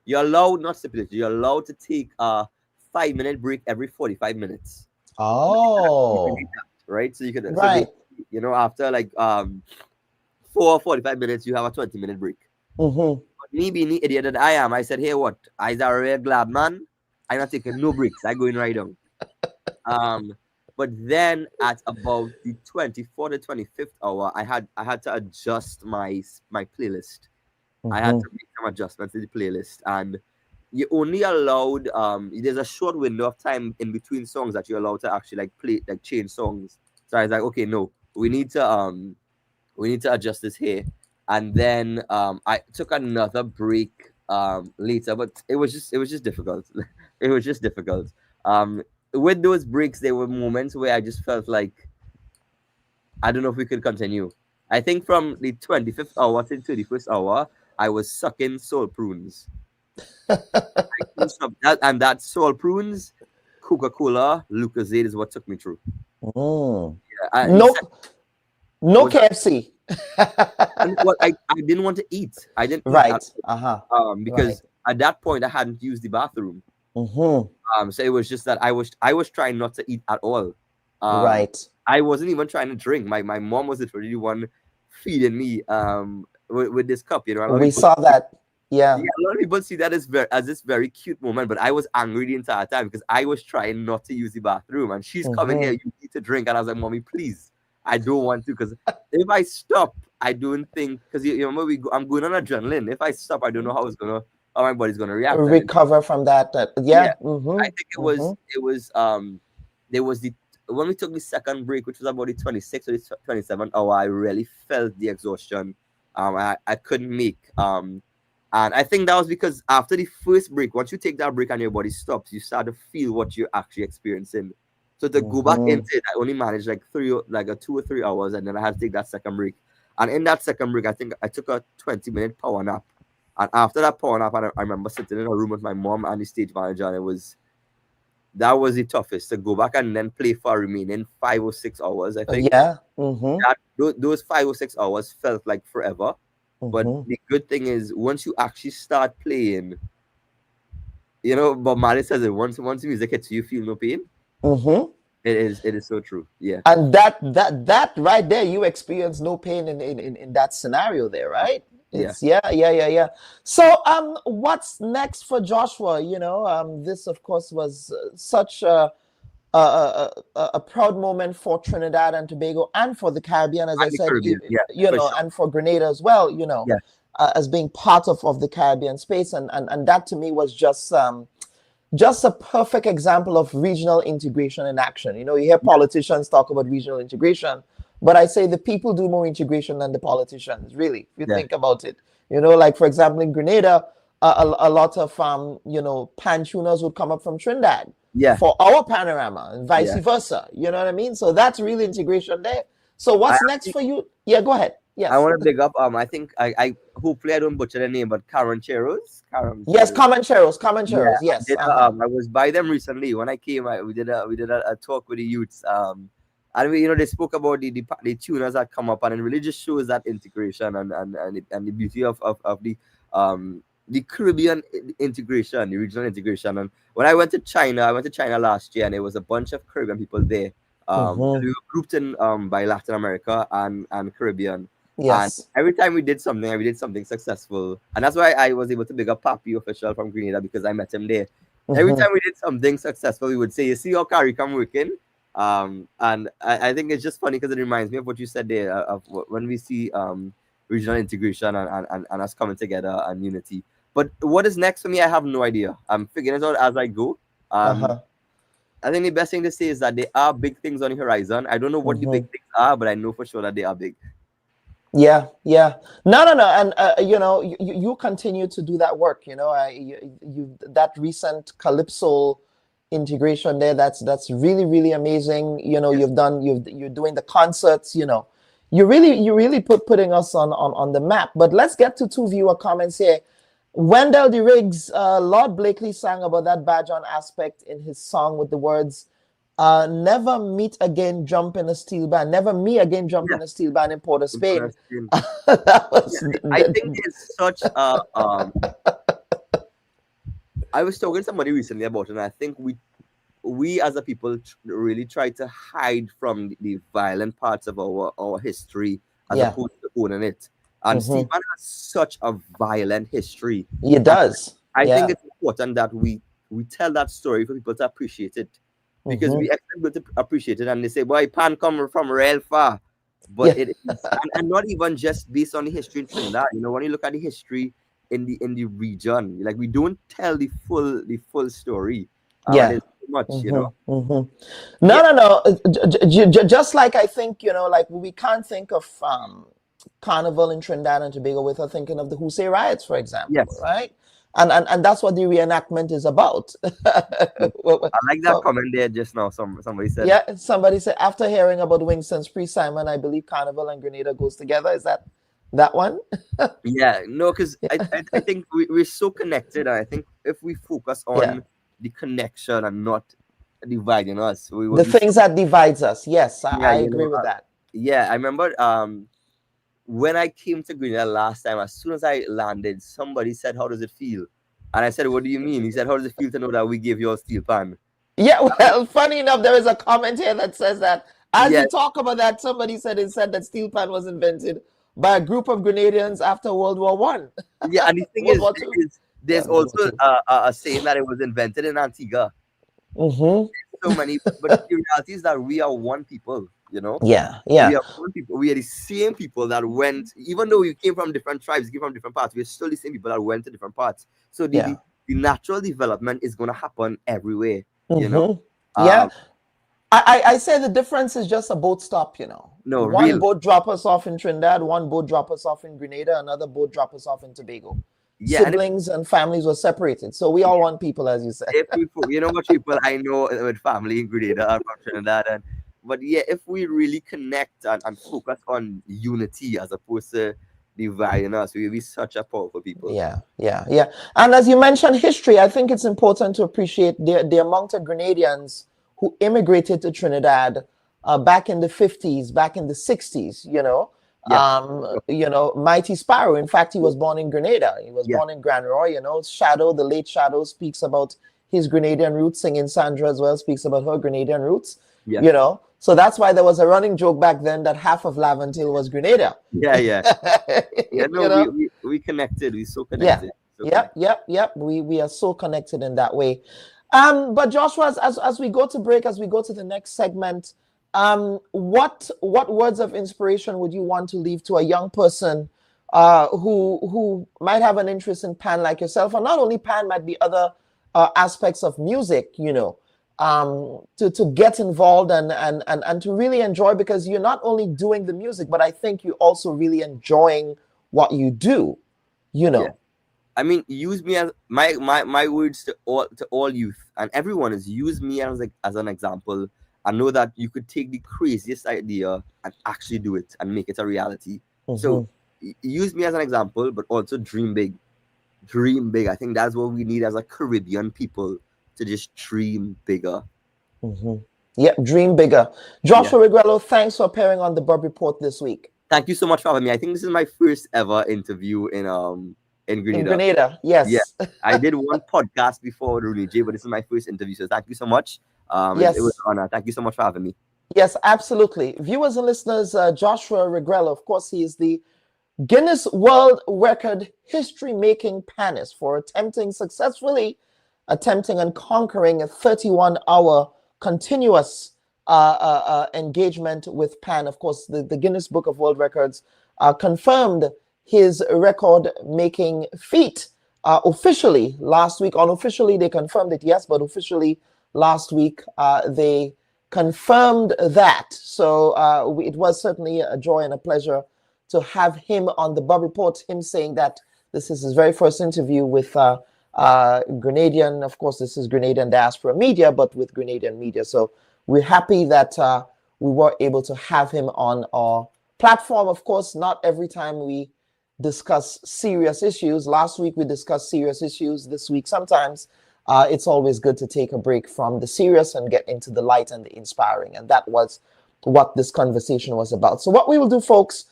M: you're allowed to take a 5-minute break every 45 minutes.
D: Oh.
M: Right? So you can,
D: right.
M: After 45 minutes, you have a 20-minute break. But me being the idiot that I am, I said, hey, what? I's a real glad man. I'm not taking no breaks. I'm going right down. But then at about the 24th to 25th hour, I had to adjust my playlist. I had to make some adjustments to the playlist. And you only allowed, there's a short window of time in between songs that you're allowed to actually change songs. So I was like, okay, no, we need to adjust this here. And then I took another break later, but it was just difficult. It was just difficult. With those breaks, there were moments where I just felt like I don't know if we could continue. I think from the 25th hour to the 31st hour, I was sucking soul prunes. And that soul prunes, Coca-Cola, Lucozade is what took me through. Yeah,
D: no KFC.
M: Well, I didn't want to eat. I didn't.
D: Right.
M: Because at that point I hadn't used the bathroom. So it was just that I was trying not to eat at all.
D: Right.
M: I wasn't even trying to drink. My mom was literally the one feeding me with this cup.
D: We saw that. Yeah.
M: A lot of people see that as this very cute moment, but I was angry the entire time because I was trying not to use the bathroom, and she's coming here. You need to drink, and I was like, "Mommy, please, I don't want to." Because if I stop, I don't think, because you remember I'm going on adrenaline. If I stop, I don't know how it's gonna how my body's gonna react.
D: Recover from that. Yeah. Mm-hmm.
M: I think it was there was the when we took the second break, which was about the 26th or the 27th hour, I really felt the exhaustion. I couldn't make. And I think that was because after the first break, once you take that break and your body stops, you start to feel what you're actually experiencing. So to go back into it, I only managed like 2 or 3 hours, and then I had to take that second break. And in that second break, I think I took a 20-minute power nap. And after that power nap, I remember sitting in a room with my mom and the stage manager, and that was the toughest, to go back and then play for remaining 5 or 6 hours. I think those 5 or 6 hours felt like forever. But the good thing is, once you actually start playing, you know, Bob Marley says it, once the music hits you, feel no pain. It is so true. Yeah.
D: And that right there, you experience no pain in that scenario there, right? It's, yeah. So what's next for Joshua? You know, this of course was such a proud moment for Trinidad and Tobago and for the Caribbean, as I said, you know, and for Grenada as well, you know, as being part of the Caribbean space. And that to me was just a perfect example of regional integration in action. You know, you hear politicians talk about regional integration, but I say the people do more integration than the politicians, really, if you think about it. You know, like, for example, in Grenada, a lot of, you know, pan tuners would come up from Trinidad for our panorama and vice versa. You know what I mean? So that's real integration there. So what's next for you? Yeah, go ahead. Yes.
M: I want to big up, I think, I hopefully I don't butcher the name, but Carancheros.
D: Yes, Comancheros, yes.
M: I was by them recently. When I came, we did a talk with the youths. And we, you know, they spoke about the tuners that come up, and it really just shows that integration and the beauty of the Caribbean integration, the regional integration. And when I went to China last year, and there was a bunch of Caribbean people there. We were grouped in by Latin America and Caribbean.
D: Yes.
M: And every time we did something successful, and that's why I was able to big up Papi official from Grenada, because I met him there. Every time we did something successful, we would say, "You see how CARICOM working?" And I think it's just funny because it reminds me of what you said there of when we see regional integration and us coming together and unity. But what is next for me, I have no idea. I'm figuring it out as I go. I think the best thing to say is that there are big things on the horizon. I don't know what the big things are, but I know for sure that they are big.
D: Yeah. No. And you know, you continue to do that work. You know, you that recent Calypso integration there, that's really amazing. You know, you're doing the concerts. You know, you're really putting us on the map. But let's get to 2 viewer comments here. Wendell de Riggs, Lord Blakely sang about that badge on aspect in his song with the words, never meet again, jump in a steel band. Never me again, jump in a steel band in Port of Spain. That was,
M: I think it's such a... I was talking to somebody recently about it, and I think we as a people really try to hide from the violent parts of our history as opposed to owning it. And Steelpan has such a violent history.
D: It does.
M: I think it's important that we tell that story for people to appreciate it. Because we expect people to appreciate it, and they say, boy, Pan come from real far. But it is, and not even just based on the history in Trinidad. You know, when you look at the history in the region, like, we don't tell the full story. There's too much, you know.
D: No. Just like I think, you know, like, we can't think of Carnival in Trinidad and Tobago without thinking of the Hussein riots, for example, right? And that's what the reenactment is about.
M: I like that comment there just now. Somebody said.
D: Yeah, somebody said, after hearing about Winston's pre-Simon, I believe Carnival and Grenada goes together. Is that one?
M: Yeah, no, because I think we're so connected. And I think if we focus on the connection and not dividing us,
D: the things that divides us. Yes, I agree with that.
M: Yeah, I remember when I came to Grenada last time, as soon as I landed, somebody said, "How does it feel?" And I said, "What do you mean?" He said, "How does it feel to know that we gave you a Steelpan?"
D: Yeah, well, funny enough, there is a comment here that says that as you talk about that, somebody said that Steelpan was invented by a group of Grenadians after World War I.
M: Yeah, and the thing is there's also a saying that it was invented in Antigua. So many, but the reality is that we are one people. you know?
D: Yeah.
M: We are one people. We are the same people that went, even though we came from different tribes, came from different parts, we're still the same people that went to different parts. So the natural development is going to happen everywhere, you know?
D: Yeah. I say the difference is just a boat stop, you know.
M: No,
D: one boat drop us off in Trinidad, one boat drop us off in Grenada, another boat drop us off in Tobago.
M: Yeah,
D: siblings and families were separated. So we all want people, as you said.
M: You know what people I know with family in Grenada are from Trinidad. But yeah, if we really connect and focus on unity as opposed to dividing us, we'll be such a powerful people.
D: Yeah. And as you mentioned history, I think it's important to appreciate the amount of Grenadians who immigrated to Trinidad back in the 50s, back in the 60s, you know. You know, Mighty Sparrow, in fact, he was born in Grenada. He was born in Grand Roy, you know. Shadow, the late Shadow, speaks about his Grenadian roots. Singing Sandra as well speaks about her Grenadian roots, you know. So that's why there was a running joke back then that half of Laventille was Grenada.
M: Yeah, no, we connected. We're so connected.
D: We are so connected in that way. But Joshua, as we go to break, as we go to the next segment, what words of inspiration would you want to leave to a young person who might have an interest in pan like yourself, or not only pan, might be other aspects of music, you know, to get involved and to really enjoy, because you're not only doing the music, but I think you're also really enjoying what you do, you know.
M: I mean, use me as my words to all youth and everyone is use me as an example. I know that you could take the craziest idea and actually do it and make it a reality. So use me as an example, but also dream big. Dream big. I think that's what we need as a Caribbean people, to just dream bigger.
D: Yeah, dream bigger. Joshua Regrello, thanks for appearing on the Bub Report this week.
M: Thank you so much for having me. I think this is my first ever interview in Grenada.
D: In Grenada, yes.
M: Yeah. I did one podcast before with Rooney J, but this is my first interview. So thank you so much. It was an honor. Thank you so much for having me.
D: Yes, absolutely. Viewers and listeners, Joshua Regrello, of course, he is the Guinness World Record history-making panist for successfully attempting and conquering a 31-hour continuous engagement with pan. Of course, the Guinness Book of World Records confirmed his record-making feat officially last week. Unofficially, they confirmed it, yes, but officially last week, they confirmed that. So it was certainly a joy and a pleasure to have him on the Bub Report, him saying that this is his very first interview with Grenadian. Of course, this is Grenadian Diaspora Media, but with Grenadian Media. So we're happy that we were able to have him on our platform. Of course, not every time we discuss serious issues. Last week, we discussed serious issues. This week, sometimes it's always good to take a break from the serious and get into the light and the inspiring. And that was what this conversation was about. So what we will do, folks,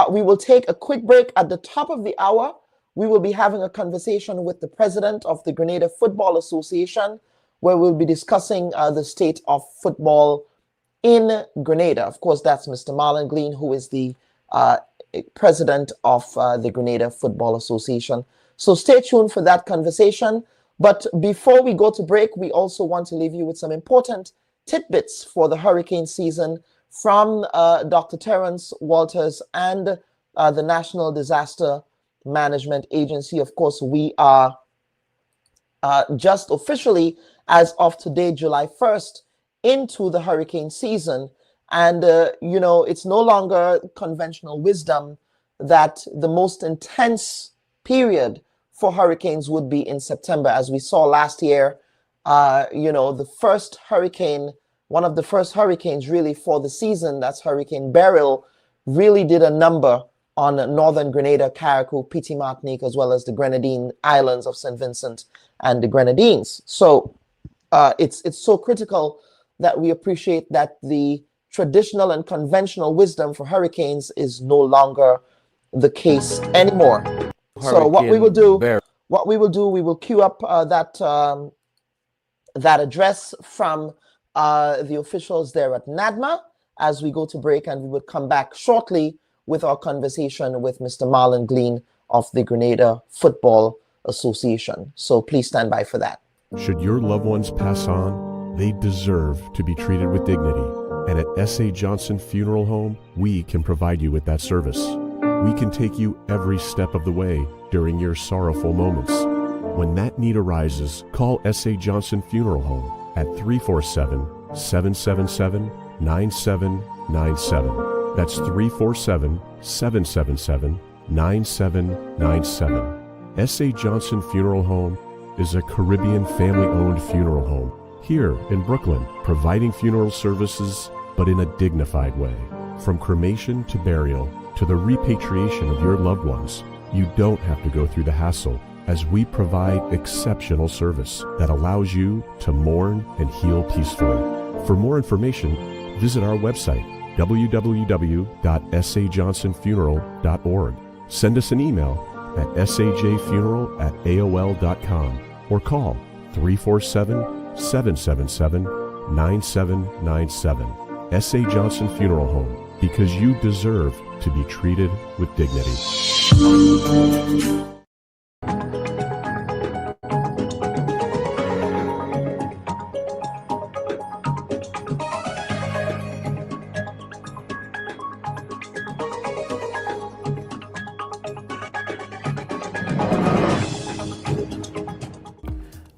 D: we will take a quick break. At the top of the hour, we will be having a conversation with the president of the Grenada Football Association, where we'll be discussing the state of football in Grenada. Of course, that's Mr. Marlon Glean, who is the president of the Grenada Football Association. So stay tuned for that conversation. But before we go to break, we also want to leave you with some important tidbits for the hurricane season from Dr. Terence Walters and the National Disaster Management Agency. Of course, we are just officially, as of today, July 1st, into the hurricane season. And, you know, it's no longer conventional wisdom that the most intense period for hurricanes would be in September. As we saw last year, you know, the first hurricane, one of the first hurricanes really for the season, that's Hurricane Beryl, really did a number on northern Grenada, Carriacou, Petit Martinique, as well as the Grenadine Islands of St. Vincent and the Grenadines. So it's so critical that we appreciate that the traditional and conventional wisdom for hurricanes is no longer the case anymore. So what we will do, we will queue up that address from the officials there at NADMA as we go to break, and we will come back shortly with our conversation with Mr. Marlon Glean of the Grenada Football Association. So please stand by for that.
L: Should your loved ones pass on, they deserve to be treated with dignity. And at S.A. Johnson Funeral Home, we can provide you with that service. We can take you every step of the way during your sorrowful moments. When that need arises, call S.A. Johnson Funeral Home at 347-777-9797. That's 347-777-9797. S.A. Johnson Funeral Home is a Caribbean family-owned funeral home here in Brooklyn, providing funeral services, but in a dignified way. From cremation to burial to the repatriation of your loved ones, you don't have to go through the hassle, as we provide exceptional service that allows you to mourn and heal peacefully. For more information, visit our website, www.sajohnsonfuneral.org. Send us an email at sajfuneral@aol.com or call 347-777-9797. S.A. Johnson Funeral Home, because you deserve to be treated with dignity.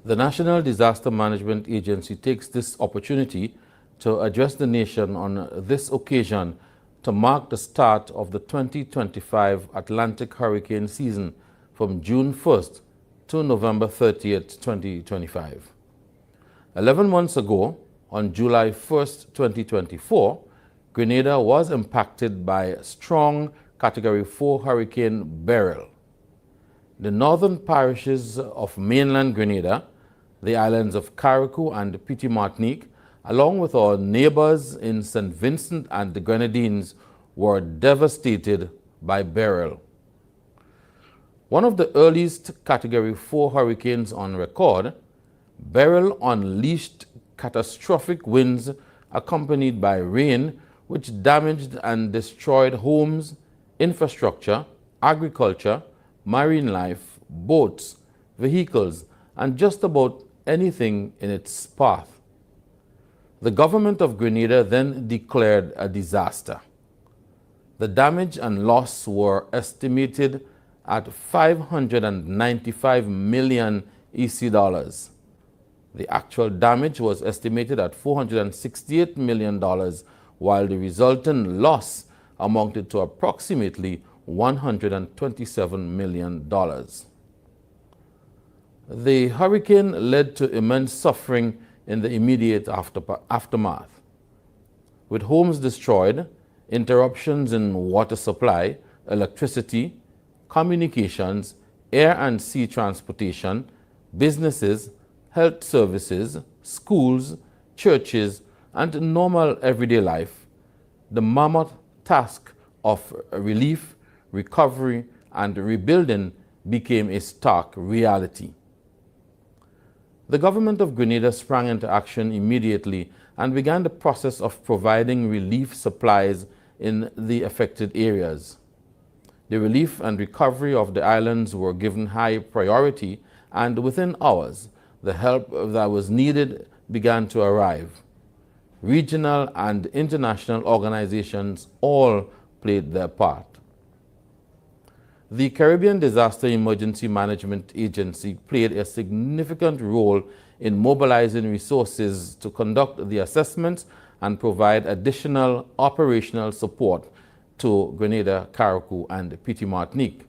N: The National Disaster Management Agency takes this opportunity to address the nation on this occasion to mark the start of the 2025 Atlantic hurricane season from June 1st to November 30th, 2025. 11 months ago, on July 1st, 2024, Grenada was impacted by strong Category 4 Hurricane Beryl. The northern parishes of mainland Grenada, the islands of Carriacou and Petite Martinique, along with our neighbors in St. Vincent and the Grenadines, were devastated by Beryl. One of the earliest Category 4 hurricanes on record, Beryl unleashed catastrophic winds accompanied by rain, which damaged and destroyed homes, infrastructure, agriculture, marine life, boats, vehicles, and just about anything in its path. The government of Grenada then declared a disaster. The damage and loss were estimated at 595 million EC dollars. The actual damage was estimated at $468 million, while the resultant loss amounted to approximately $127 million. The hurricane led to immense suffering in the immediate aftermath. With homes destroyed, interruptions in water supply, electricity, communications, air and sea transportation, businesses, health services, schools, churches, and normal everyday life, the mammoth task of relief, recovery, and rebuilding became a stark reality. The government of Grenada sprang into action immediately and began the process of providing relief supplies in the affected areas. The relief and recovery of the islands were given high priority, and within hours, the help that was needed began to arrive. Regional and international organizations all played their part. The Caribbean Disaster Emergency Management Agency played a significant role in mobilizing resources to conduct the assessments and provide additional operational support to Grenada, Carriacou, and Petite Martinique.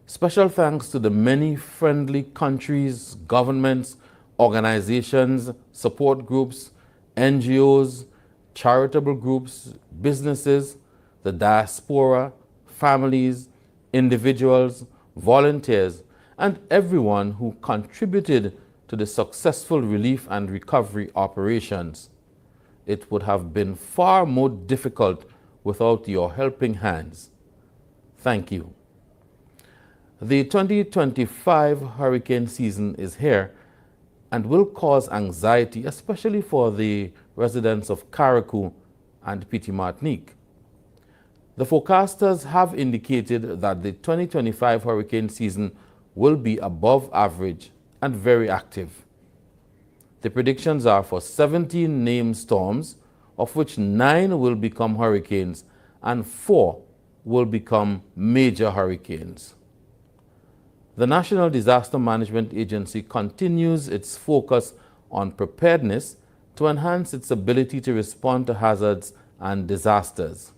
N: Special thanks to the many friendly countries, governments, organizations, support groups, NGOs, charitable groups, businesses, the diaspora, families, individuals, volunteers, and everyone who contributed to the successful relief and recovery operations. It would have been far more difficult without your helping hands. Thank you. The 2025 hurricane season is here and will cause anxiety, especially for the residents of Carriacou and Petite Martinique. The forecasters have indicated that the 2025 hurricane season will be above average and very active. The predictions are for 17 named storms, of which 9 will become hurricanes and 4 will become major hurricanes. The National Disaster Management Agency continues its focus on preparedness to enhance its ability to respond to hazards and disasters.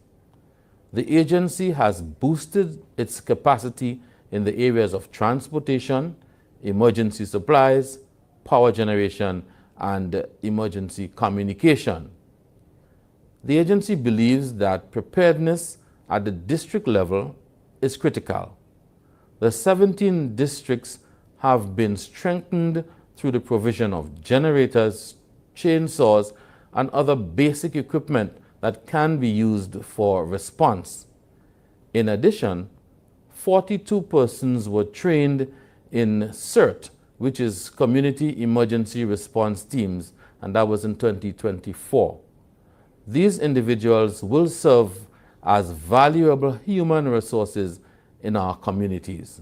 N: The agency has boosted its capacity in the areas of transportation, emergency supplies, power generation, and emergency communication. The agency believes that preparedness at the district level is critical. The 17 districts have been strengthened through the provision of generators, chainsaws, and other basic equipment that can be used for response. In addition, 42 persons were trained in CERT, which is Community Emergency Response Teams, and that was in 2024. These individuals will serve as valuable human resources in our communities.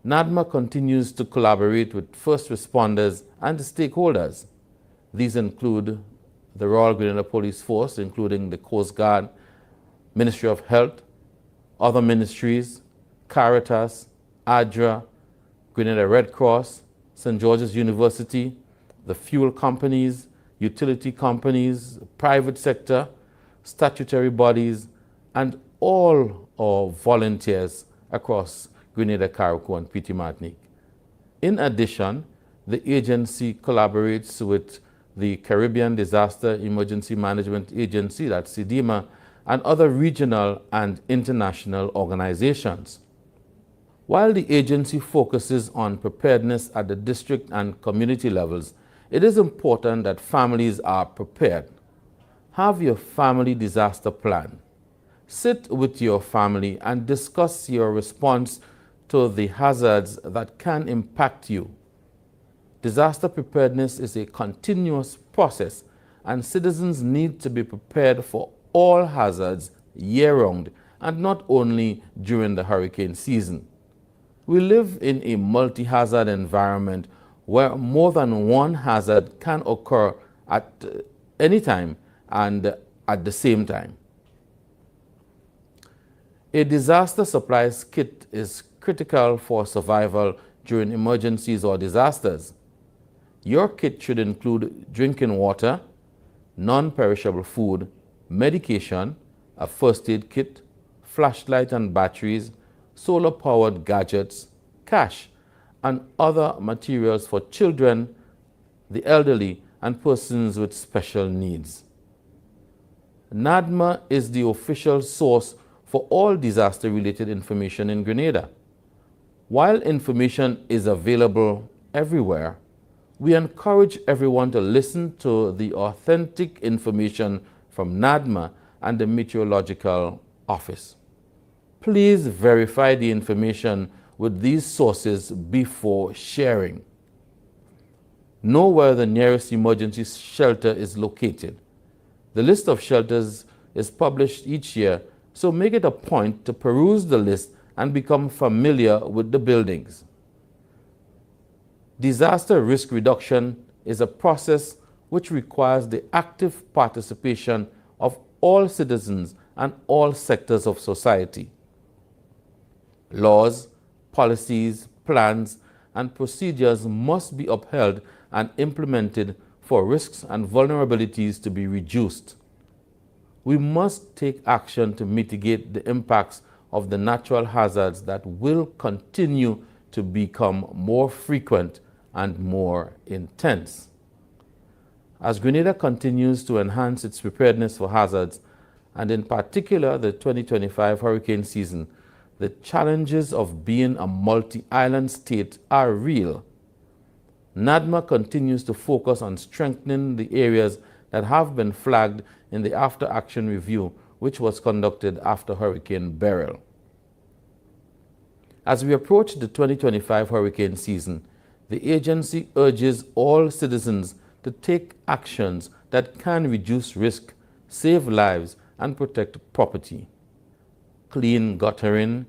N: NADMA continues to collaborate with first responders and stakeholders. These include the Royal Grenada Police Force, including the Coast Guard, Ministry of Health, other ministries, Caritas, ADRA, Grenada Red Cross, St. George's University, the fuel companies, utility companies, private sector, statutory bodies, and all our volunteers across Grenada, Carriacou, and Petite Martinique. In addition, the agency collaborates with the Caribbean Disaster Emergency Management Agency, that's NADMA, and other regional and international organizations. While the agency focuses on preparedness at the district and community levels, it is important that families are prepared. Have your family disaster plan. Sit with your family and discuss your response to the hazards that can impact you. Disaster preparedness is a continuous process, and citizens need to be prepared for all hazards year-round and not only during the hurricane season. We live in a multi-hazard environment where more than one hazard can occur at any time and at the same time. A disaster supplies kit is critical for survival during emergencies or disasters. Your kit should include drinking water, non-perishable food, medication, a first aid kit, flashlight and batteries, solar-powered gadgets, cash, and other materials for children, the elderly, and persons with special needs. NADMA is the official source for all disaster-related information in Grenada. While information is available everywhere, we encourage everyone to listen to the authentic information from NADMA and the Meteorological Office. Please verify the information with these sources before sharing. Know where the nearest emergency shelter is located. The list of shelters is published each year, so make it a point to peruse the list and become familiar with the buildings. Disaster risk reduction is a process which requires the active participation of all citizens and all sectors of society. Laws, policies, plans, and procedures must be upheld and implemented for risks and vulnerabilities to be reduced. We must take action to mitigate the impacts of the natural hazards that will continue to become more frequent and more intense. As Grenada continues to enhance its preparedness for hazards, and in particular the 2025 hurricane season, the challenges of being a multi-island state are real. NADMA continues to focus on strengthening the areas that have been flagged in the after-action review, which was conducted after Hurricane Beryl. As we approach the 2025 hurricane season, the agency urges all citizens to take actions that can reduce risk, save lives, and protect property. Clean guttering,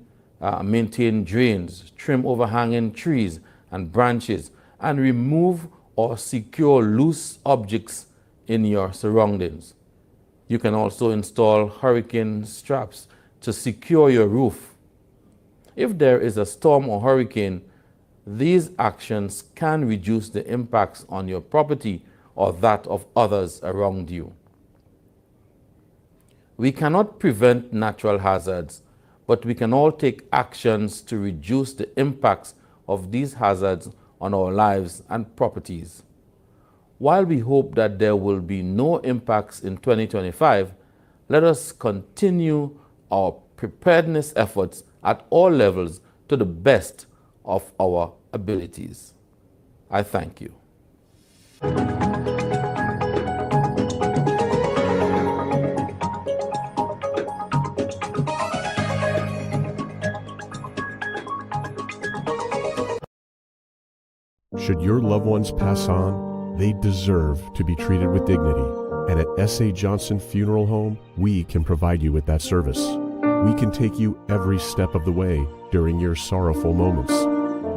N: maintain drains, trim overhanging trees and branches, and remove or secure loose objects in your surroundings. You can also install hurricane straps to secure your roof. If there is a storm or hurricane, these actions can reduce the impacts on your property or that of others around you. We cannot prevent natural hazards, but we can all take actions to reduce the impacts of these hazards on our lives and properties. While we hope that there will be no impacts in 2025, let us continue our preparedness efforts at all levels to the best of our abilities. I thank you.
L: Should your loved ones pass on, they deserve to be treated with dignity. And at S.A. Johnson Funeral Home, we can provide you with that service. We can take you every step of the way during your sorrowful moments.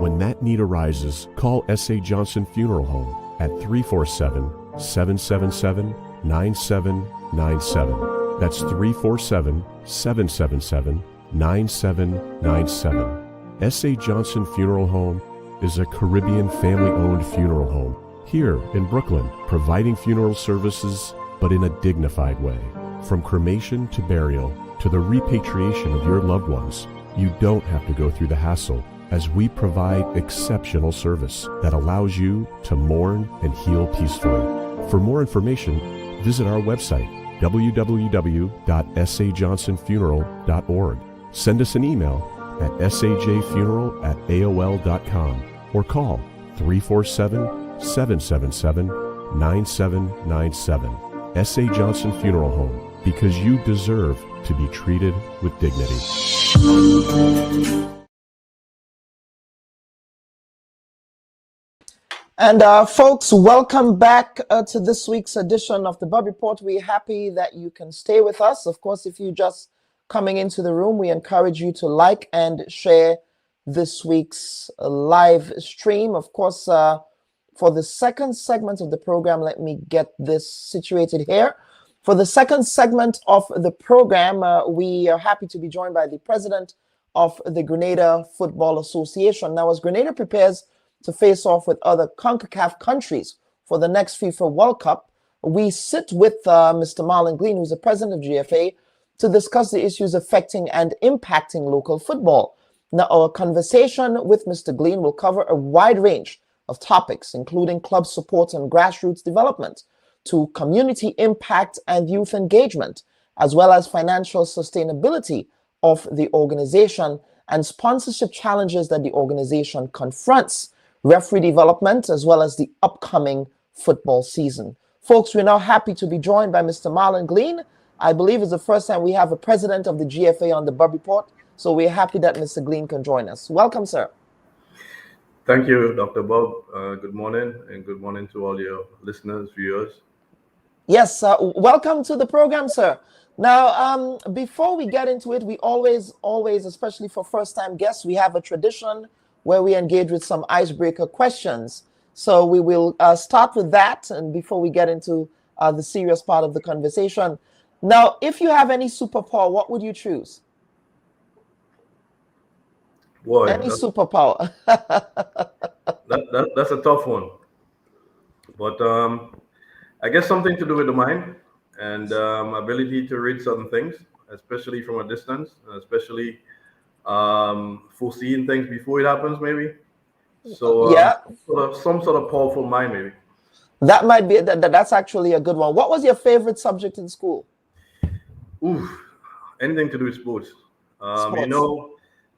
L: When that need arises, call S.A. Johnson Funeral Home at 347-777-9797. That's 347-777-9797. S.A. Johnson Funeral Home is a Caribbean family-owned funeral home here in Brooklyn, providing funeral services, but in a dignified way. From cremation to burial to the repatriation of your loved ones, you don't have to go through the hassle, as we provide exceptional service that allows you to mourn and heal peacefully. For more information, visit our website, www.sajohnsonfuneral.org. Send us an email at sajfuneral@aol.com or call 347-777-9797. S.A. Johnson Funeral Home, because you deserve to be treated with dignity.
D: And folks, welcome back to this week's edition of the Bub Report. We're happy that you can stay with us. Of course, if you're just coming into the room, we encourage you to like and share this week's live stream. Of course, for the second segment of the program, let me get this situated here. For the second segment of the program, we are happy to be joined by the president of the Grenada Football Association. Now, as Grenada prepares to face off with other CONCACAF countries for the next FIFA World Cup, we sit with Mr. Marlon Glean, who's the president of GFA, to discuss the issues affecting and impacting local football. Now, our conversation with Mr. Glean will cover a wide range of topics, including club support and grassroots development, to community impact and youth engagement, as well as financial sustainability of the organization and sponsorship challenges that the organization confronts, referee development, as well as the upcoming football season. Folks, we're now happy to be joined by Mr. Marlon Glean. I believe it's the first time we have a president of the GFA on the Bub Report, so we're happy that Mr. Glean can join us. Welcome, sir.
O: Thank you, Dr. Bob. Good morning, and good morning to all your listeners, viewers.
D: Yes, welcome to the program, sir. Now, before we get into it, we always, especially for first-time guests, we have a tradition where we engage with some icebreaker questions. So we will start with that, and before we get into the serious part of the conversation. Now, if you have any superpower, what would you choose?
O: Boy,
D: any superpower.
O: That's a tough one. But I guess something to do with the mind and ability to read certain things, especially from a distance, especially foreseeing things before it happens, maybe. So
D: yeah,
O: some sort of powerful mind, maybe.
D: That might be that's actually a good one. What was your favorite subject in school?
O: Ooh, anything to do with sports.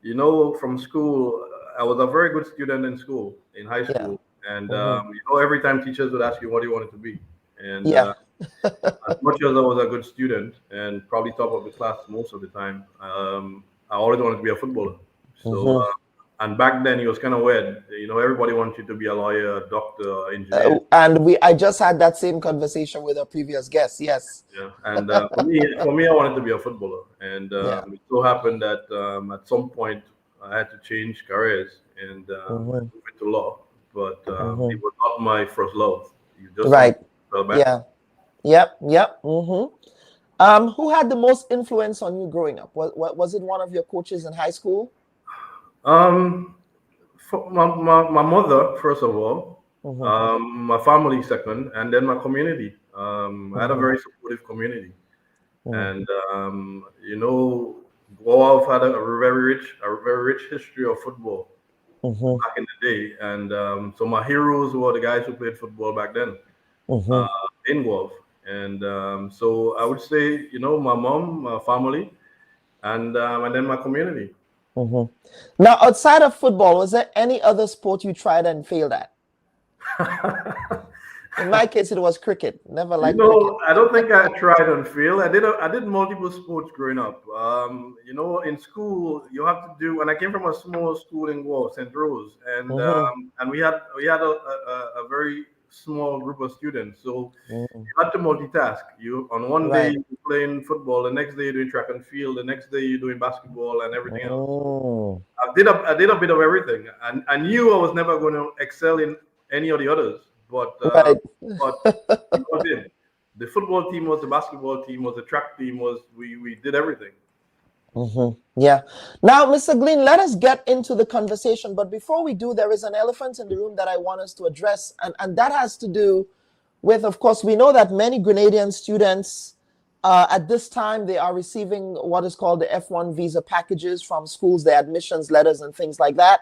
O: You know, from school, I was a very good student in school, in high school, and every time teachers would ask you what you wanted to be, and as much as I was a good student and probably top of the class most of the time, I always wanted to be a footballer. So, and back then it was kind of weird. You know, everybody wanted you to be a lawyer, a doctor, engineer.
D: And I just had that same conversation with a previous guest. Yes.
O: Yeah, and for me, I wanted to be a footballer, and it so happened that at some point I had to change careers and went to law. but it was not my first love. You just
D: right.
O: fell back.
D: Yeah. Yep. Who had the most influence on you growing up? Was it one of your coaches in high school?
O: My mother, first of all, my family second, and then my community. I had a very supportive community, and Guelph had a very rich history of football back in the day, and so my heroes were the guys who played football back then in Guelph, and so I would say my mom, my family, and then my community.
D: Now, outside of football, was there any other sport you tried and failed at? In my case, it was cricket. Never liked cricket.
O: I don't think I tried and failed. I did multiple sports growing up. In school, you have to do. And I came from a small school in Guelph, St. Rose, and we had a very small group of students. So you had to multitask. You on one day you're playing football, the next day you're doing track and field, the next day you're doing basketball and everything else. I did a bit of everything, and I knew I was never going to excel in any of the others. But the football team was, the basketball team was, the track team was. We did everything.
D: Yeah. Now, Mr. Glean, let us get into the conversation. But before we do, there is an elephant in the room that I want us to address. And that has to do with, of course, we know that many Grenadian students at this time, they are receiving what is called the F1 visa packages from schools, their admissions letters and things like that,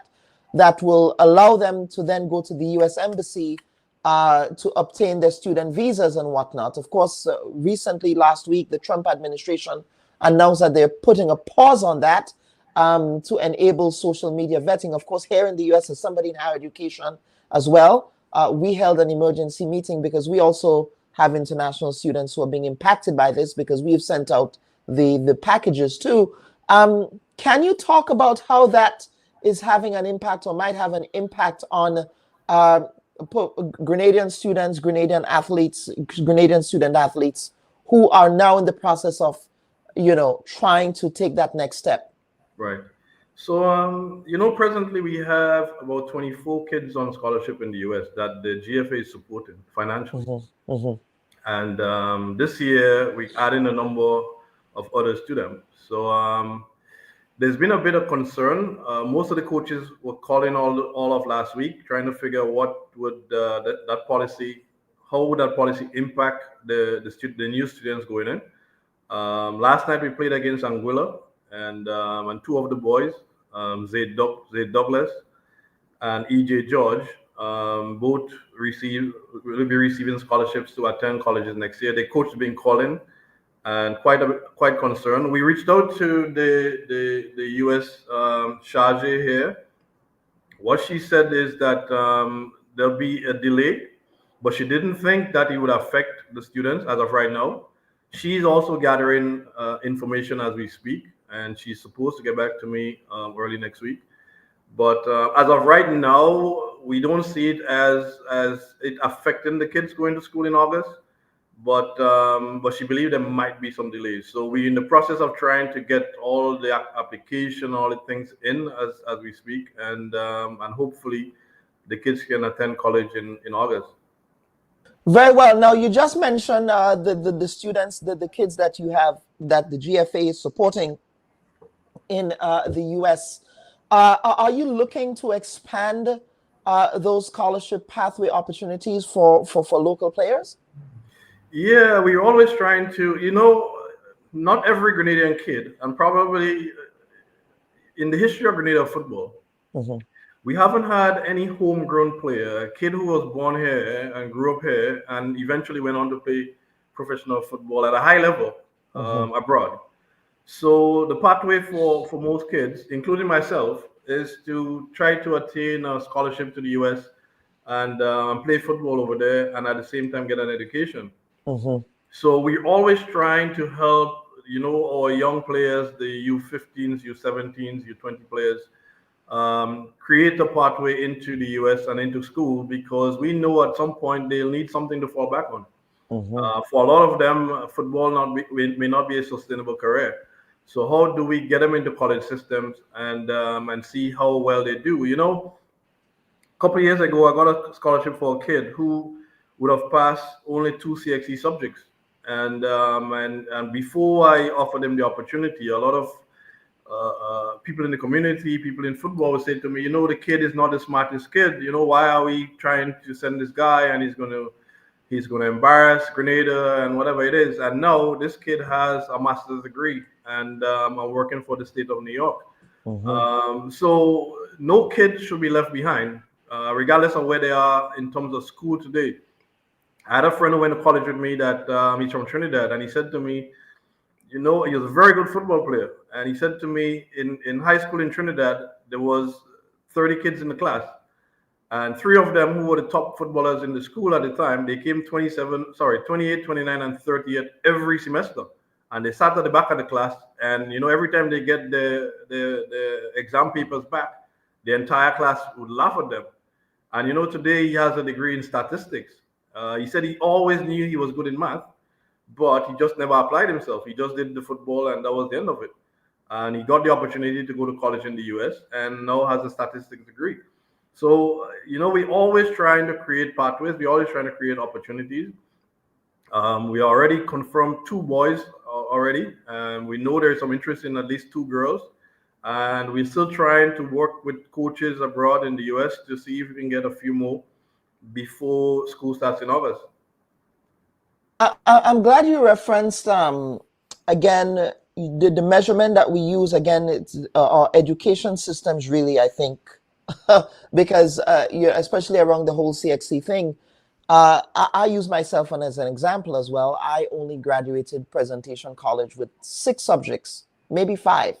D: that will allow them to then go to the U.S. Embassy to obtain their student visas and whatnot. Of course, recently, last week, the Trump administration announced that they're putting a pause on that to enable social media vetting. Of course, here in the U.S., as somebody in higher education as well, we held an emergency meeting because we also have international students who are being impacted by this because we've sent out the packages too. Can you talk about how that is having an impact or might have an impact on Grenadian students, Grenadian athletes, Grenadian student athletes who are now in the process of, trying to take that next step?
O: Right. So, presently we have about 24 kids on scholarship in the US that the GFA is supporting financially. And this year we add in a number of others to them. So there's been a bit of concern. Most of the coaches were calling all of last week, trying to figure what would that policy, how would that policy impact the new students going in. Last night we played against Anguilla, and two of the boys, Zaid Douglas and EJ George, both will be receiving scholarships to attend colleges next year. The coach has been calling and quite concerned. We reached out to the U.S. Charge here. What she said is that there'll be a delay, but she didn't think that it would affect the students as of right now. She's also gathering information as we speak, and she's supposed to get back to me early next week. But as of right now, we don't see it as it affecting the kids going to school in August. But she believed there might be some delays. So we're in the process of trying to get all the application, all the things in as we speak, and hopefully the kids can attend college in August.
D: Very well. Now, you just mentioned the students, the kids that you have, that the GFA is supporting in the U.S. Are you looking to expand those scholarship pathway opportunities for local players?
O: Yeah, we're always trying to, not every Grenadian kid, and probably in the history of Grenada football, we haven't had any homegrown player, a kid who was born here and grew up here and eventually went on to play professional football at a high level abroad. So the pathway for most kids, including myself, is to try to attain a scholarship to the US and play football over there, and at the same time get an education. So we're always trying to help, our young players, the U15s, U17s, U20 players, create a pathway into the US and into school, because we know at some point they'll need something to fall back on. For a lot of them, football may not be a sustainable career. So how do we get them into college systems and see how well they do? couple of years ago, I got a scholarship for a kid who would have passed only 2 CXC subjects. And before I offered him the opportunity, a lot of people in the community, people in football would say to me, the kid is not the smartest kid. Why are we trying to send this guy and he's going to embarrass Grenada and whatever it is. And now this kid has a master's degree and I'm working for the state of New York. So no kid should be left behind, regardless of where they are in terms of school today. I had a friend who went to college with me that he's from Trinidad, and he said to me, he was a very good football player. And he said to me, in high school in Trinidad, there was 30 kids in the class. And 3 of them who were the top footballers in the school at the time, they came 28, 29, and 30th every semester. And they sat at the back of the class. And, every time they get the exam papers back, the entire class would laugh at them. And, today he has a degree in statistics. He said he always knew he was good in math, but he just never applied himself. He just did the football and that was the end of it. And he got the opportunity to go to college in the US and now has a statistics degree. So, we're always trying to create pathways. We're always trying to create opportunities. We already confirmed 2 boys already. And we know there's some interest in at least 2 girls. And we're still trying to work with coaches abroad in the US to see if we can get a few more before school starts in August.
D: I'm glad you referenced, again, the measurement that we use. Again, it's our education systems really, I think, because especially around the whole CXC thing, I use myself as an example as well. I only graduated Presentation College with 6 subjects, maybe 5,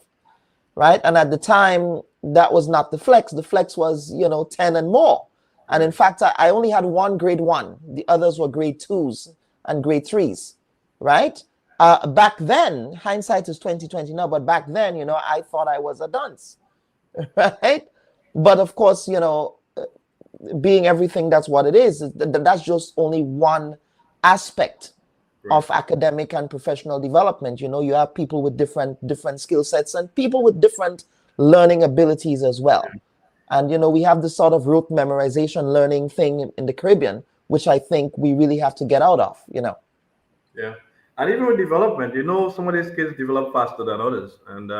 D: right? And at the time, that was not the flex. The flex was, 10 and more. And in fact, I only had 1 grade 1. The others were grade 2s and grade 3s, right? Back then, hindsight is 2020 now, but back then, I thought I was a dunce, right? But of course, being everything that's what it is, that's just only one aspect of academic and professional development. You have people with different skill sets and people with different learning abilities as well. And, we have this sort of rote memorization learning thing in the Caribbean, which I think we really have to get out of,
O: Yeah. And even with development, some of these kids develop faster than others. And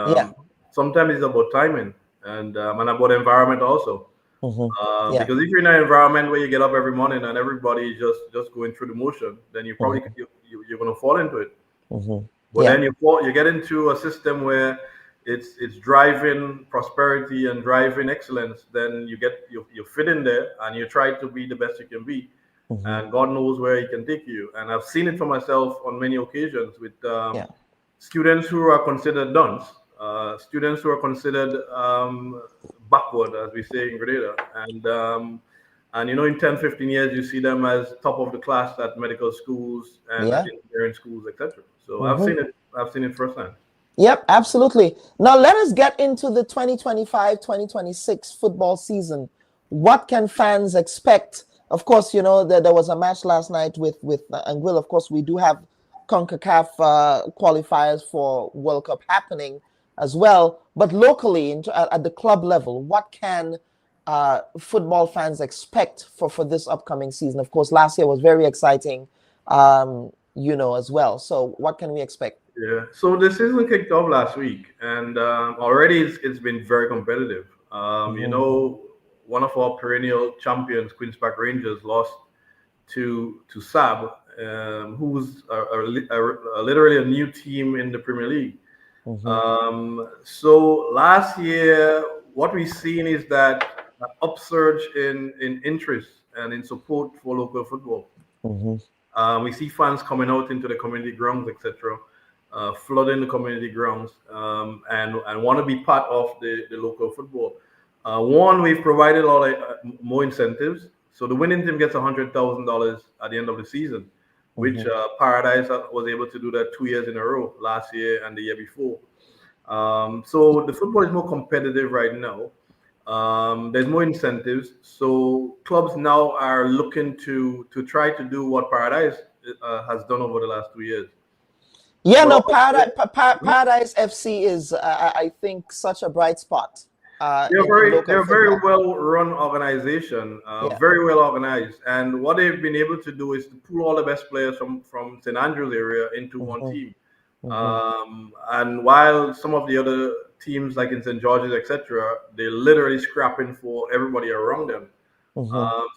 O: sometimes it's about timing and about environment also. Because if you're in an environment where you get up every morning and everybody is just going through the motion, then you probably you're going to fall into it. But then you get into a system where it's driving prosperity and driving excellence. Then you fit in there and you try to be the best you can be, and God knows where He can take you. And I've seen it for myself on many occasions with students who are considered dunce, students who are considered backward, as we say in Grenada, and in 10, 15 years you see them as top of the class at medical schools and at engineering schools, etc. So I've seen it firsthand.
D: Yep, absolutely. Now let us get into the 2025-2026 football season. What can fans expect? Of course, there was a match last night with Anguilla. Of course, we do have CONCACAF qualifiers for World Cup happening as well. But locally, at the club level, what can football fans expect for this upcoming season? Of course, last year was very exciting, as well. So what can we expect?
O: Yeah, so the season kicked off last week, and already it's been very competitive. One of our perennial champions, Queen's Park Rangers, lost to SAB, who's literally a new team in the Premier League. So last year, what we've seen is that upsurge in interest and in support for local football. We see fans coming out into the community grounds, etc., flooding the community grounds, and want to be part of the local football. One, we've provided a lot of more incentives. So the winning team gets $100,000 at the end of the season, which Paradise was able to do that 2 years in a row, last year and the year before. So the football is more competitive right now. There's more incentives. So clubs now are looking to try to do what Paradise has done over the last 2 years.
D: Yeah, Paradise FC is, I think, such a bright spot.
B: They're very well run organization, very well organized, and what they've been able to do is to pull all the best players from St. Andrews area into one team. And while some of the other teams like in St. George's, etc., they're literally scrapping for everybody around them.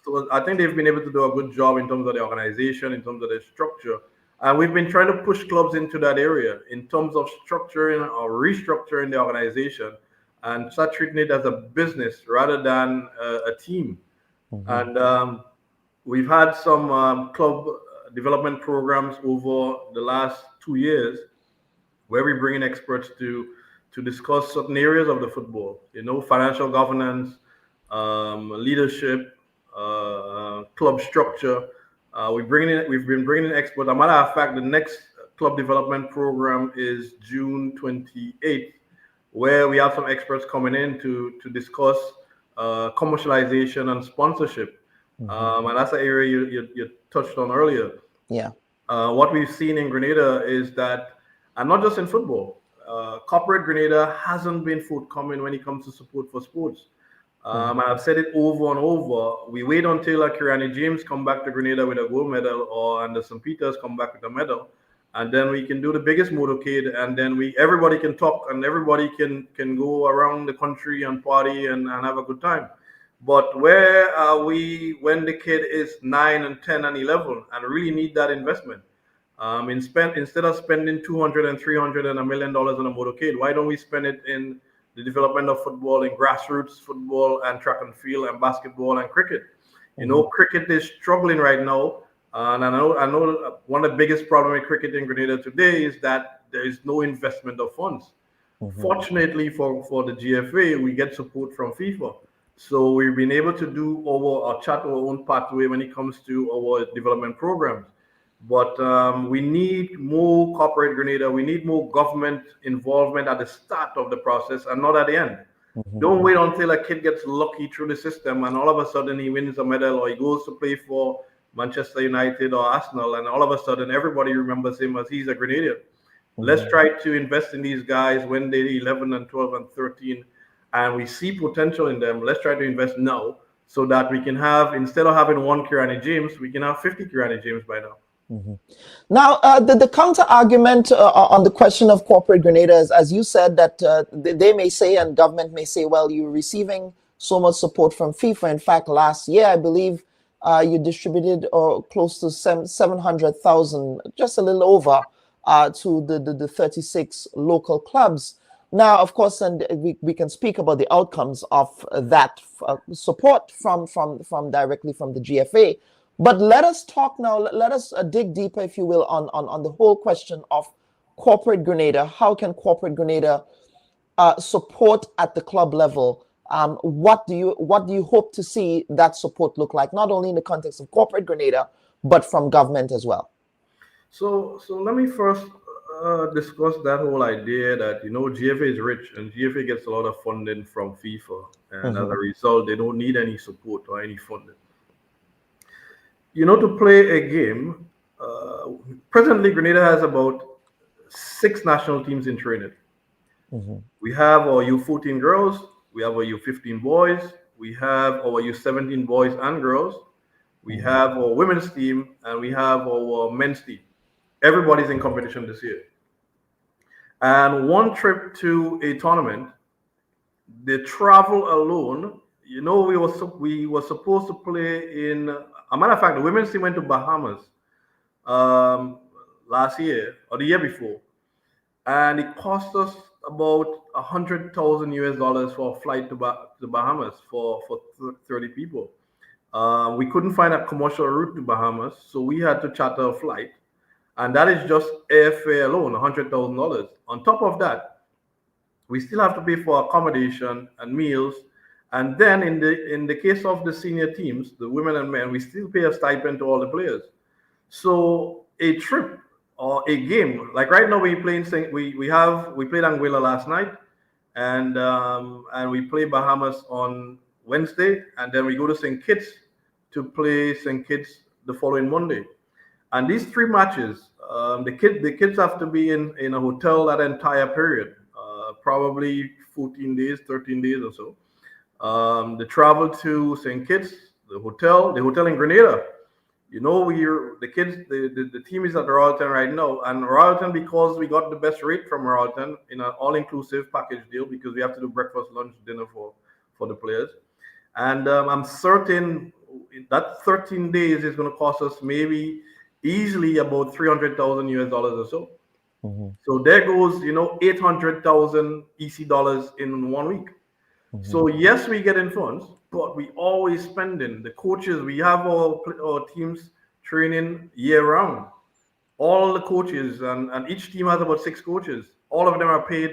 B: So I think they've been able to do a good job in terms of the organization, in terms of the structure. And we've been trying to push clubs into that area in terms of structuring or restructuring the organization and start treating it as a business rather than a team. And we've had some club development programs over the last 2 years where we bring in experts to discuss certain areas of the football, financial governance, leadership, club structure. We've been bringing in experts. As a matter of fact, the next club development program is June 28th, where we have some experts coming in to discuss commercialization and sponsorship. And that's an area you touched on earlier.
D: Yeah.
B: What we've seen in Grenada is that, and not just in football, corporate Grenada hasn't been forthcoming when it comes to support for sports. And I've said it over and over. We wait until Kirani James come back to Grenada with a gold medal, or Anderson Peters come back with a medal, and then we can do the biggest motorcade, and then everybody can talk and everybody can go around the country and party and have a good time. But where are we when the kid is 9 and 10 and 11 and really need that investment? Instead of spending $200 and $300 and $1 million on a motorcade, why don't we spend it in the development of football, in grassroots football and track and field and basketball and cricket? Cricket is struggling right now. And I know one of the biggest problems with cricket in Grenada today is that there is no investment of funds. Fortunately for the GFA, we get support from FIFA. So we've been able to do chart our own pathway when it comes to our development programs. But we need more corporate Grenada. We need more government involvement at the start of the process and not at the end. Don't wait until a kid gets lucky through the system and all of a sudden he wins a medal or he goes to play for Manchester United or Arsenal, and all of a sudden everybody remembers him as he's a Grenadian. Let's try to invest in these guys when they're 11 and 12 and 13 and we see potential in them. Let's try to invest now so that we can have, instead of having one Kirani James, we can have 50 Kirani James by now.
D: Now, the counter argument on the question of corporate Grenada is, as you said, that they may say and government may say, well, you're receiving so much support from FIFA. In fact, last year, I believe you distributed close to 700,000, just a little over, to the 36 local clubs. Now, of course, and we can speak about the outcomes of that support from directly from the GFA. But let us talk now, let us dig deeper, if you will, on the whole question of corporate Grenada. How can corporate Grenada support at the club level? What do you hope to see that support look like, not only in the context of corporate Grenada, but from government as well?
B: So let me first discuss that whole idea that, GFA is rich and GFA gets a lot of funding from FIFA. And as a result, they don't need any support or any funding. To play a game, presently Grenada has about 6 national teams in training. We have our U14 girls, we have our U15 boys, we have our U17 boys and girls, we have our women's team, and we have our men's team. Everybody's in competition this year. And one trip to a tournament, the travel alone, we were supposed to play in. A matter of fact, the women's team went to Bahamas last year or the year before, and it cost us about $100,000 for a flight to the Bahamas for 30 people. We couldn't find a commercial route to Bahamas, so we had to charter a flight, and that is just airfare alone, $100,000. On top of that, we still have to pay for accommodation and meals. And then in the case of the senior teams, the women and men, we still pay a stipend to all the players. So a trip or a game, like right now we played Anguilla last night, and we play Bahamas on Wednesday, and then we go to St. Kitts to play St. Kitts the following Monday. And these 3 matches, the kids have to be in a hotel that entire period, probably 14 days, 13 days or so. The travel to St. Kitts, the hotel in Grenada. You know, the team is at Royalton right now, and Royalton, because we got the best rate from Royalton in an all-inclusive package deal, because we have to do breakfast, lunch, dinner for the players. And I'm certain that 13 days is going to cost us maybe easily about $300,000 US or so. So there goes, 800,000 EC dollars in 1 week. So yes, we get in funds, but we always spending. The coaches, we have our teams training year round. All the coaches, and each team has about 6 coaches. All of them are paid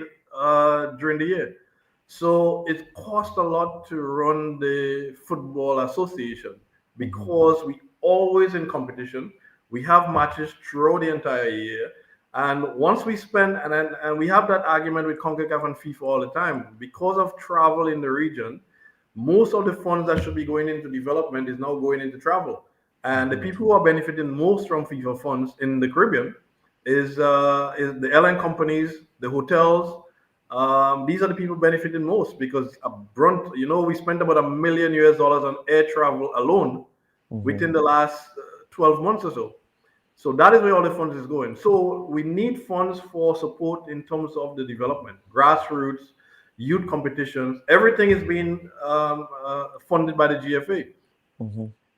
B: during the year. So it costs a lot to run the football association, because we always in competition. We have matches throughout the entire year. And once we spend, and we have that argument with CONCACAF and FIFA all the time, because of travel in the region, most of the funds that should be going into development is now going into travel. And the people who are benefiting most from FIFA funds in the Caribbean is the airline companies, the hotels. These are the people benefiting most, because we spent about $1 million US on air travel alone within the last 12 months or so. So that is where all the funds is going. So we need funds for support in terms of the development, grassroots, youth competitions. Everything is being funded by the GFA.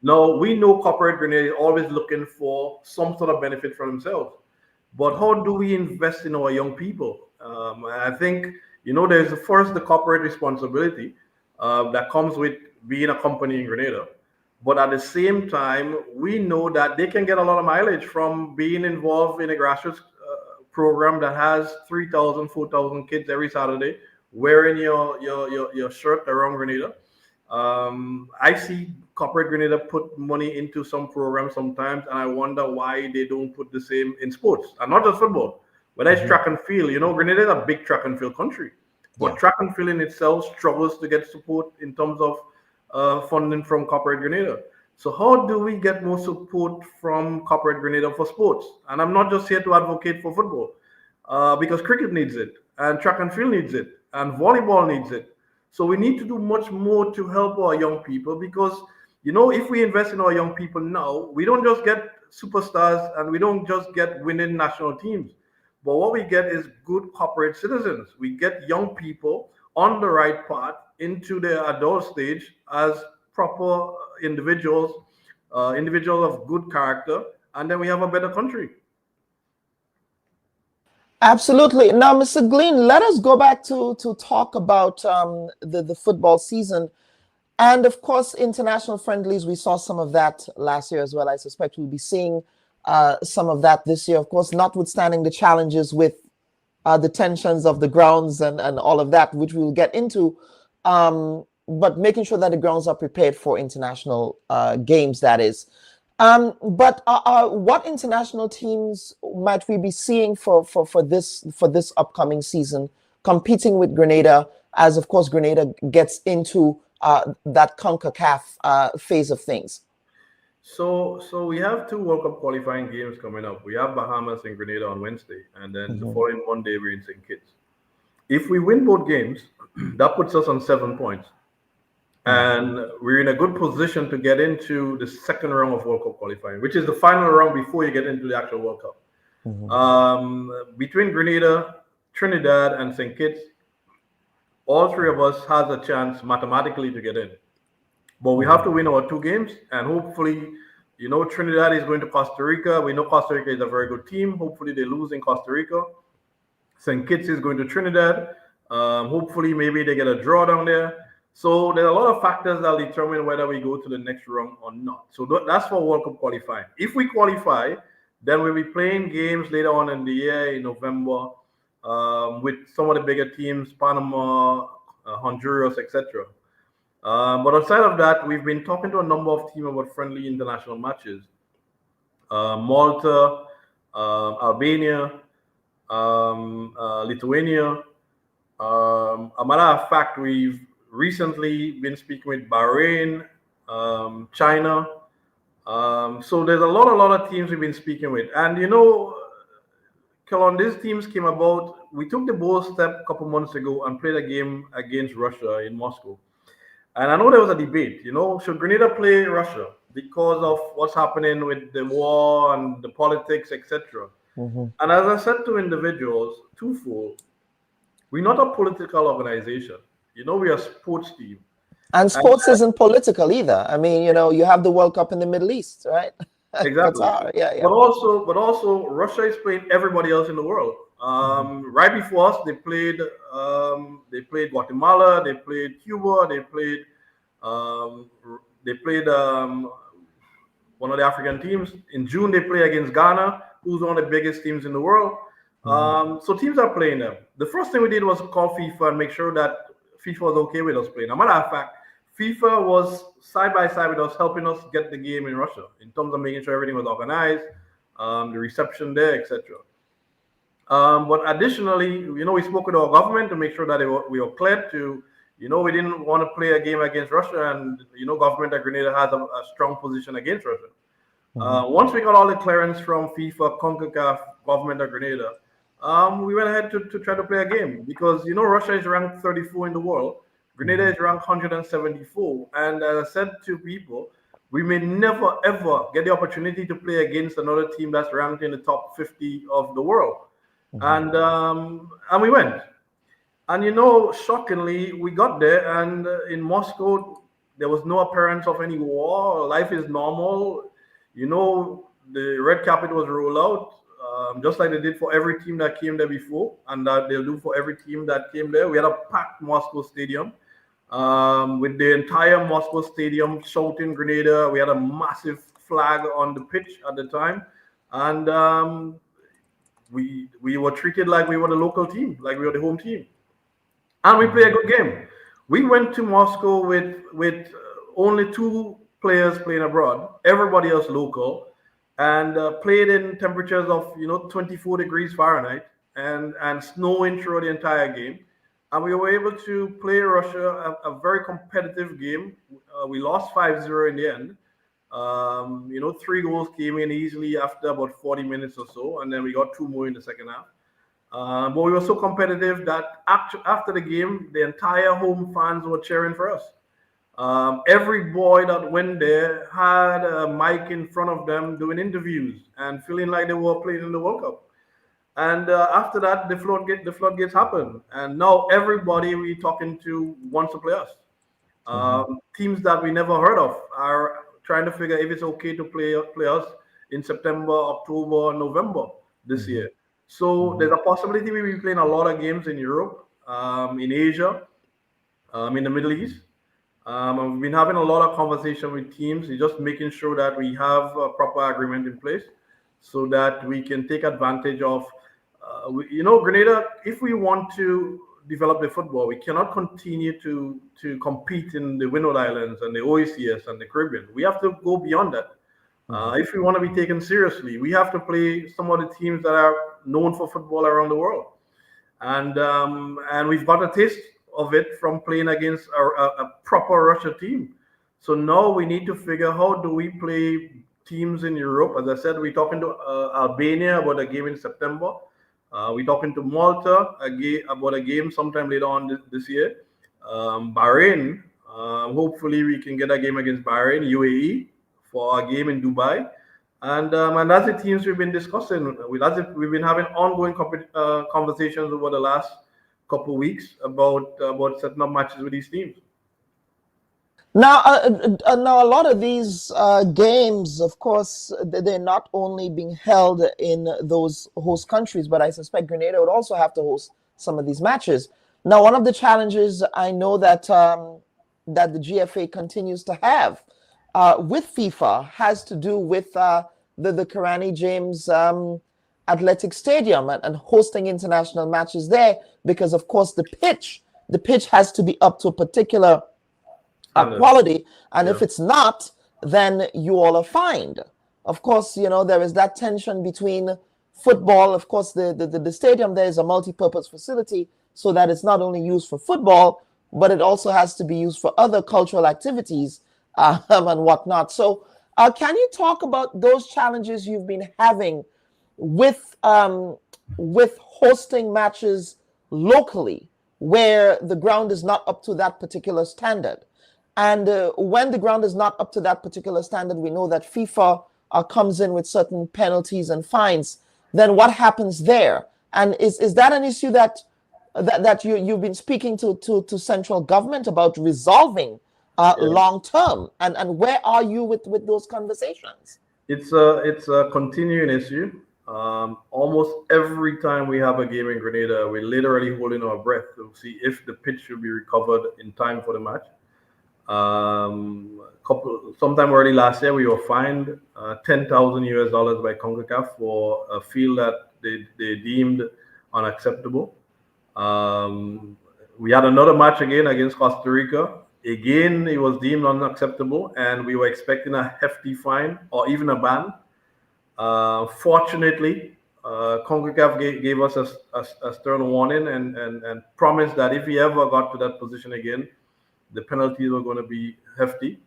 B: Now, we know corporate Grenada is always looking for some sort of benefit for themselves. But how do we invest in our young people? I think, there's first the corporate responsibility that comes with being a company in Grenada. But at the same time, we know that they can get a lot of mileage from being involved in a grassroots program that has 3,000, 4,000 kids every Saturday wearing your shirt around Grenada. I see corporate Grenada put money into some programs sometimes, and I wonder why they don't put the same in sports, and not just football. Whether it's track and field, Grenada is a big track and field country, but track and field in itself struggles to get support in terms of funding from corporate Grenada. So how do we get more support from corporate Grenada for sports? And I'm not just here to advocate for football, because cricket needs it, and track and field needs it, and volleyball needs it. So we need to do much more to help our young people, because if we invest in our young people now, we don't just get superstars and we don't just get winning national teams, but what we get is good corporate citizens. We get young people on the right path into the adult stage as proper individuals of good character, and then we have a better country.
D: Absolutely. Now, Mr. Glean, let us go back to talk about the football season. And of course, international friendlies, we saw some of that last year as well. I suspect we'll be seeing some of that this year, of course, notwithstanding the challenges with the tensions of the grounds and all of that, which we'll get into. But making sure that the grounds are prepared for international games, that is. But what international teams might we be seeing for this upcoming season, competing with Grenada, as of course Grenada gets into that CONCACAF phase of things?
B: So we have 2 World Cup qualifying games coming up. We have Bahamas and Grenada on Wednesday, and then the following Monday we're in St. Kitts. If we win both games, that puts us on 7 points. And we're in a good position to get into the second round of World Cup qualifying, which is the final round before you get into the actual World Cup. Between Grenada, Trinidad, and St. Kitts, all 3 of us has a chance mathematically to get in. But we have to win our 2 games, and hopefully, Trinidad is going to Costa Rica. We know Costa Rica is a very good team. Hopefully they lose in Costa Rica. St. Kitts is going to Trinidad. Hopefully maybe they get a draw down there. So there are a lot of factors that will determine whether we go to the next round or not. So that's for World Cup qualifying. If we qualify, then we'll be playing games later on in the year in November with some of the bigger teams, Panama, Honduras, etc. But outside of that, we've been talking to a number of teams about friendly international matches. Malta, Albania, Lithuania. A matter of fact, we've recently been speaking with Bahrain, China. So there's a lot of teams we've been speaking with. And Kelon, these teams came about we took the bold step a couple months ago and played a game against Russia in Moscow. And I know there was a debate, should Grenada play Russia because of what's happening with the war and the politics, etc. And as I said to individuals, twofold, we're not a political organization. We are a sports team.
D: And sports isn't political either. I mean, you have the World Cup in the Middle East, right?
B: Exactly.
D: Yeah.
B: But also, Russia is playing everybody else in the world. Right before us, they played Guatemala, they played Cuba, they played one of the African teams. In June, they play against Ghana, who's one of the biggest teams in the world. So teams are playing them. The first thing we did was call FIFA and make sure that FIFA was okay with us playing. As a matter of fact, FIFA was side by side with us, helping us get the game in Russia in terms of making sure everything was organized, the reception there, etc. But additionally, we spoke with our government to make sure that we were cleared to, we didn't want to play a game against Russia, and government of Grenada has a strong position against Russia. Once we got all the clearance from FIFA, CONCACAF, government of Grenada, we went ahead to try to play a game because Russia is ranked 34 in the world. Grenada is ranked 174, and as I said to people, we may never ever get the opportunity to play against another team that's ranked in the top 50 of the world. And we went, and shockingly, we got there, and in Moscow there was no appearance of any war. Life is normal. The red carpet was rolled out. Just like they did for every team that came there before, and that they'll do for every team that came there. We had a packed Moscow stadium with the entire Moscow stadium shouting Grenada. We had a massive flag on the pitch at the time, and we were treated like we were the local team, like we were the home team, and we played a good game. We went to Moscow with only 2 players playing abroad, everybody else local. And played in temperatures of 24 degrees Fahrenheit and snowing through the entire game, and we were able to play Russia a very competitive game. We lost 5-0 in the end. 3 goals came in easily after about 40 minutes or so, and then we got 2 more in the second half. But we were so competitive that after the game, the entire home fans were cheering for us. Every boy that went there had a mic in front of them doing interviews and feeling like they were playing in the World Cup. And after that, the floodgates happened. And now everybody we're talking to wants to play us. Teams that we never heard of are trying to figure if it's okay to play us in September, October, November this year. So there's a possibility we'll be playing a lot of games in Europe, in Asia, in the Middle East. We've been having a lot of conversation with teams, just making sure that we have a proper agreement in place so that we can take advantage of, Grenada, if we want to develop the football, we cannot continue to compete in the Windward Islands and the OACS and the Caribbean. We have to go beyond that. If we want to be taken seriously, we have to play some of the teams that are known for football around the world. And we've got a taste of it from playing against a proper Russia team. So now we need to figure how do we play teams in Europe. As I said, we're talking to Albania about a game in September. We're talking to Malta about a game sometime later on this year. Bahrain, hopefully we can get a game against Bahrain, UAE, for a game in Dubai. And that's the teams we've been discussing. We've been having ongoing conversations over the last couple of weeks about setting up matches with these teams.
D: Now, a lot of these games, of course, they're not only being held in those host countries, but I suspect Grenada would also have to host some of these matches. Now, one of the challenges I know that that the GFA continues to have with FIFA has to do with the Karani James Athletic Stadium and hosting international matches there, because of course the pitch has to be up to a particular quality, and if it's not, then you all are fined. Of course, there is that tension between football. Of course, the stadium there is a multi-purpose facility, so that it's not only used for football, but it also has to be used for other cultural activities and whatnot. So can you talk about those challenges you've been having with with hosting matches locally where the ground is not up to that particular standard? And when the ground is not up to that particular standard, we know that FIFA comes in with certain penalties and fines. Then what happens there? And is that an issue that you've been speaking to central government about resolving long term? And where are you with those conversations?
B: It's a continuing issue. Almost every time we have a game in Grenada, we're literally holding our breath to see if the pitch will be recovered in time for the match. Sometime early last year, we were fined $10,000 by CONCACAF for a field that they deemed unacceptable. We had another match again against Costa Rica. Again, it was deemed unacceptable, and we were expecting a hefty fine or even a ban. Fortunately, CONCACAF gave us a stern warning and promised that if we ever got to that position again, the penalties were going to be hefty.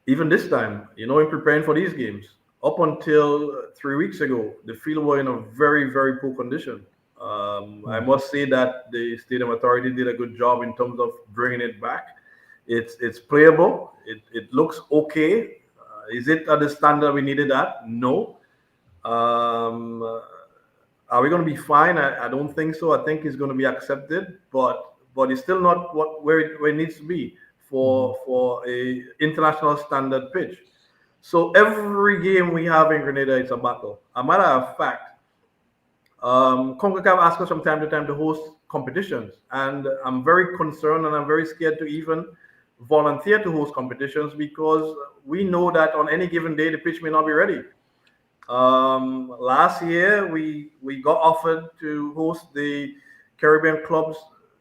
B: Even this time, in preparing for these games, up until 3 weeks ago, the field were in a very, very poor condition. I must say that the Stadium Authority did a good job in terms of bringing it back. It's playable. It looks okay. Is it at the standard we needed at? No. Are we going to be fine? I don't think so. I think it's going to be accepted, but it's still not where it needs to be for a international standard pitch. So every game we have in Grenada is a battle. A matter of fact, CONCACAF asks us from time to time to host competitions, and I'm very concerned and I'm very scared to even volunteer to host competitions because we know that on any given day the pitch may not be ready. Last year we got offered to host the Caribbean Clubs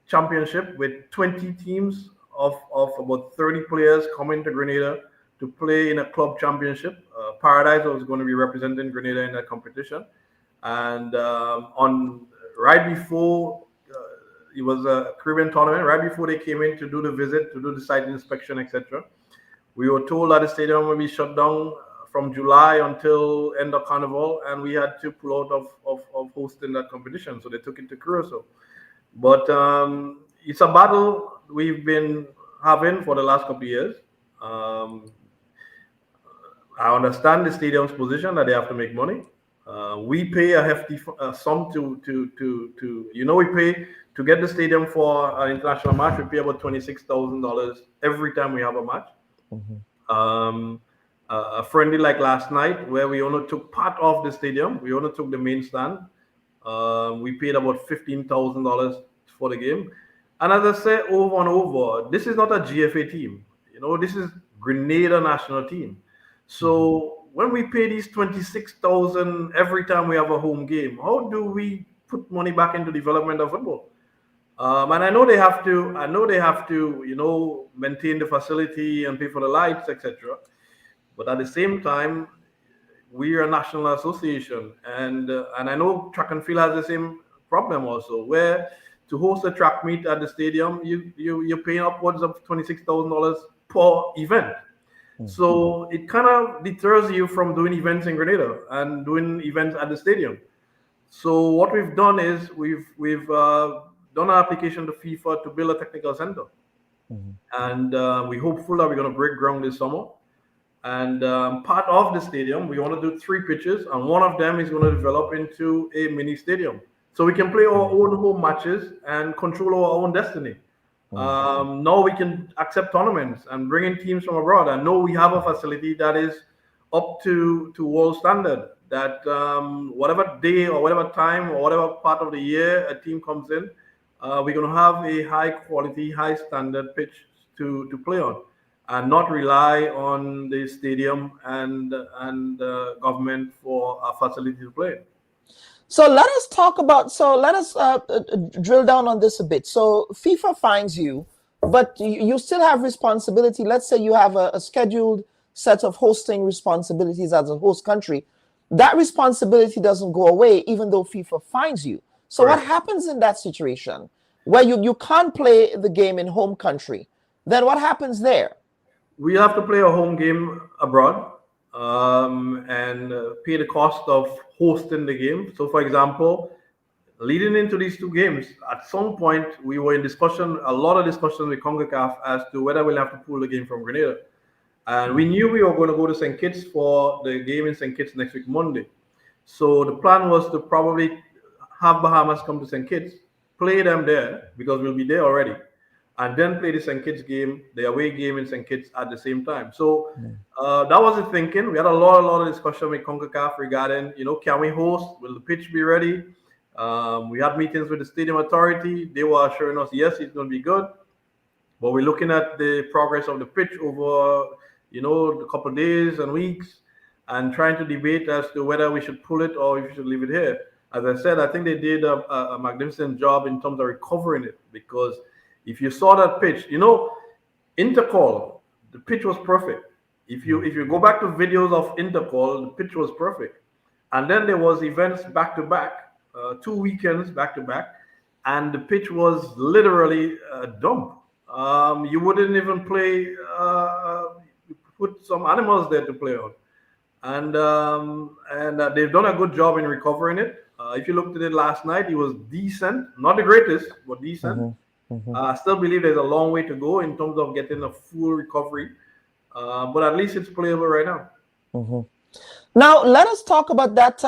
B: Championship with 20 teams of about 30 players coming to Grenada to play in a club championship. Paradise was going to be representing Grenada in that competition, and right before it was a Caribbean tournament, right before they came in to do the visit, to do the site inspection, etc., we were told that the stadium will be shut down from July until end of Carnival, and we had to pull out of hosting that competition. So they took it to Curacao. But it's a battle we've been having for the last couple of years. I understand the stadium's position that they have to make money. We pay a hefty sum we pay to get the stadium for an international match. We pay about $26,000 every time we have a match. A friendly like last night, where we only took part of the stadium, we only took the main stand. We paid about $15,000 for the game. And as I say over and over, this is not a GFA team. This is Grenada national team. So when we pay these $26,000 every time we have a home game, how do we put money back into development of football? And I know they have to, maintain the facility and pay for the lights, etc. But at the same time, we are a national association, and I know track and field has the same problem also, where to host a track meet at the stadium, you're paying upwards of $26,000 per event. So it kind of deters you from doing events in Grenada and doing events at the stadium. So what we've done is we've done an application to FIFA to build a technical center, and we're hopeful that we're going to break ground this summer. And part of the stadium, we want to do 3 pitches, and one of them is going to develop into a mini stadium, so we can play our own home matches and control our own destiny. Now we can accept tournaments and bring in teams from abroad. I know we have a facility that is up to world standard, that whatever day or whatever time or whatever part of the year a team comes in, we're going to have a high quality, high standard pitch to play on, and not rely on the stadium and government for a facility to play.
D: So let us drill down on this a bit. So FIFA fines you, but you still have responsibility. Let's say you have a scheduled set of hosting responsibilities as a host country. That responsibility doesn't go away even though FIFA fines you. So what happens in that situation where you can't play the game in home country? Then what happens there?
B: We have to play a home game abroad. and pay the cost of hosting the game. So, for example, leading into these two games, at some point we were in discussion, a lot of discussion with CONCACAF as to whether we'll have to pull the game from Grenada. And we knew we were going to go to St. Kitts for the game in St. Kitts next week, Monday. So the plan was to probably have Bahamas come to St. Kitts, play them there because we'll be there already, and then play the St. Kitts game, the away game in St. Kitts at the same time. So that was the thinking. We had a lot of discussion with CONCACAF regarding, can we host? Will the pitch be ready? We had meetings with the stadium authority. They were assuring us, yes, it's going to be good. But we're looking at the progress of the pitch over, a couple of days and weeks, and trying to debate as to whether we should pull it or if we should leave it here. As I said, I think they did a magnificent job in terms of recovering it, because if you saw that pitch, Intercall, the pitch was perfect. If you go back to videos of Intercall, the pitch was perfect. And then there was events back to back, 2 weekends back to back, and the pitch was literally a dump. You wouldn't even play, put some animals there to play on. And they've done a good job in recovering it. If you looked at it last night, it was decent, not the greatest, but decent. I still believe there's a long way to go in terms of getting a full recovery, but at least it's playable right now.
D: Now, let us talk about that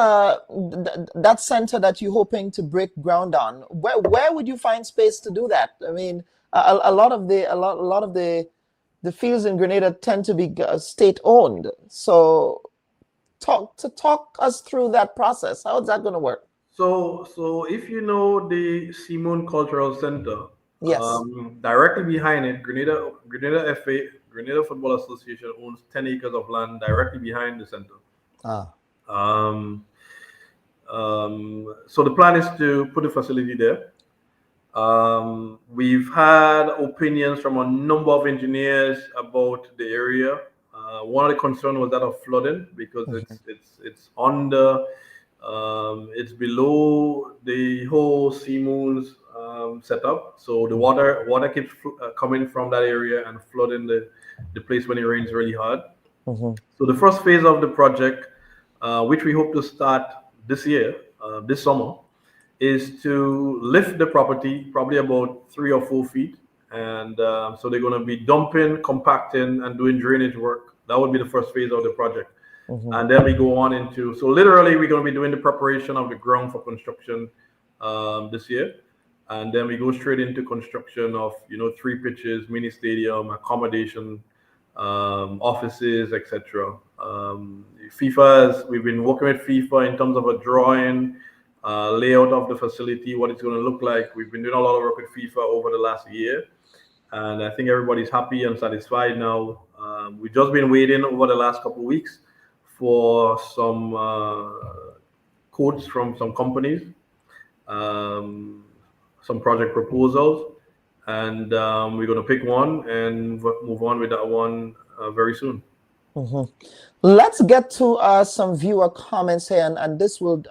D: that center that you're hoping to break ground on. Where would you find space to do that? I mean, a lot of the fields in Grenada tend to be state owned. So, talk us through that process. How is that going to work?
B: So if you know the Simon Cultural Center,
D: yes,
B: directly behind it, Grenada FA, Grenada Football Association, owns 10 acres of land directly behind the center. So the plan is to put a facility there. We've had opinions from a number of engineers about the area. One of the concerns was that of flooding, because it's under, it's below the whole Seamoon's setup. So the water keeps coming from that area and flooding the place when it rains really hard. So the first phase of the project, which we hope to start this year, this summer, is to lift the property probably about 3 or 4 feet. And so they're going to be dumping, compacting, and doing drainage work. That would be the first phase of the project. And then we go on into, so literally we're going to be doing the preparation of the ground for construction this year. And then we go straight into construction of, 3 pitches, mini stadium, accommodation, offices, etc. We've been working with FIFA in terms of a drawing, layout of the facility, what it's going to look like. We've been doing a lot of work with FIFA over the last year, and I think everybody's happy and satisfied now. We've just been waiting over the last couple of weeks for some quotes from some companies, some project proposals, and we're going to pick one and move on with that one very soon.
D: Let's get to some viewer comments here, and this will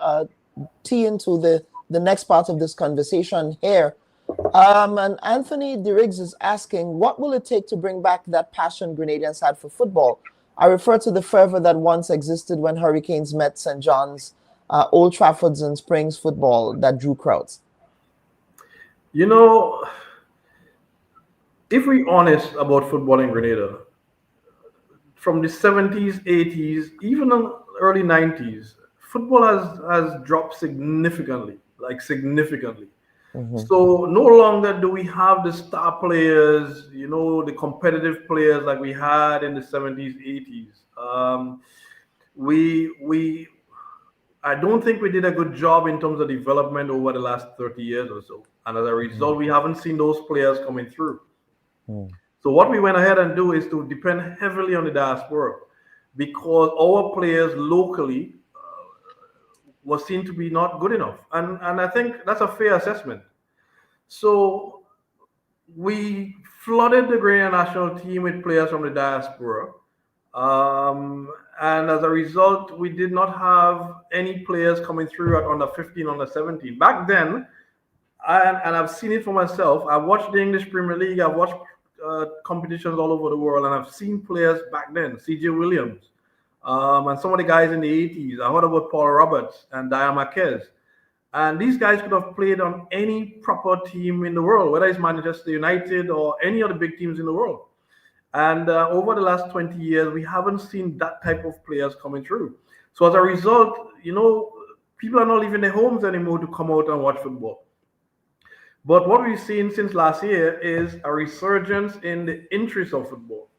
D: tee into the next part of this conversation here. And Anthony DeRiggs is asking, what will it take to bring back that passion Grenadians had for football? I refer to the fervor that once existed when Hurricanes met St. John's, Old Trafford's and Springs football that drew crowds.
B: If we're honest about football in Grenada, from the 70s, 80s, even the early 90s, football has dropped significantly, So no longer do we have the star players, the competitive players like we had in the 70s, 80s. I don't think we did a good job in terms of development over the last 30 years or so. And as a result, we haven't seen those players coming through. So what we went ahead and do is to depend heavily on the diaspora, because our players locally was seen to be not good enough. And I think that's a fair assessment. So we flooded the Grenadian national team with players from the diaspora. And as a result, we did not have any players coming through at under 15, under 17. Back then, and I've seen it for myself, I've watched the English Premier League, I've watched competitions all over the world, and I've seen players back then, CJ Williams, and some of the guys in the 80s. I heard about Paul Roberts and Diane Marquez. And these guys could have played on any proper team in the world, whether it's Manchester United or any other big teams in the world. And over the last 20 years, we haven't seen that type of players coming through. So as a result, people are not leaving their homes anymore to come out and watch football. But what we've seen since last year is a resurgence in the interest of football.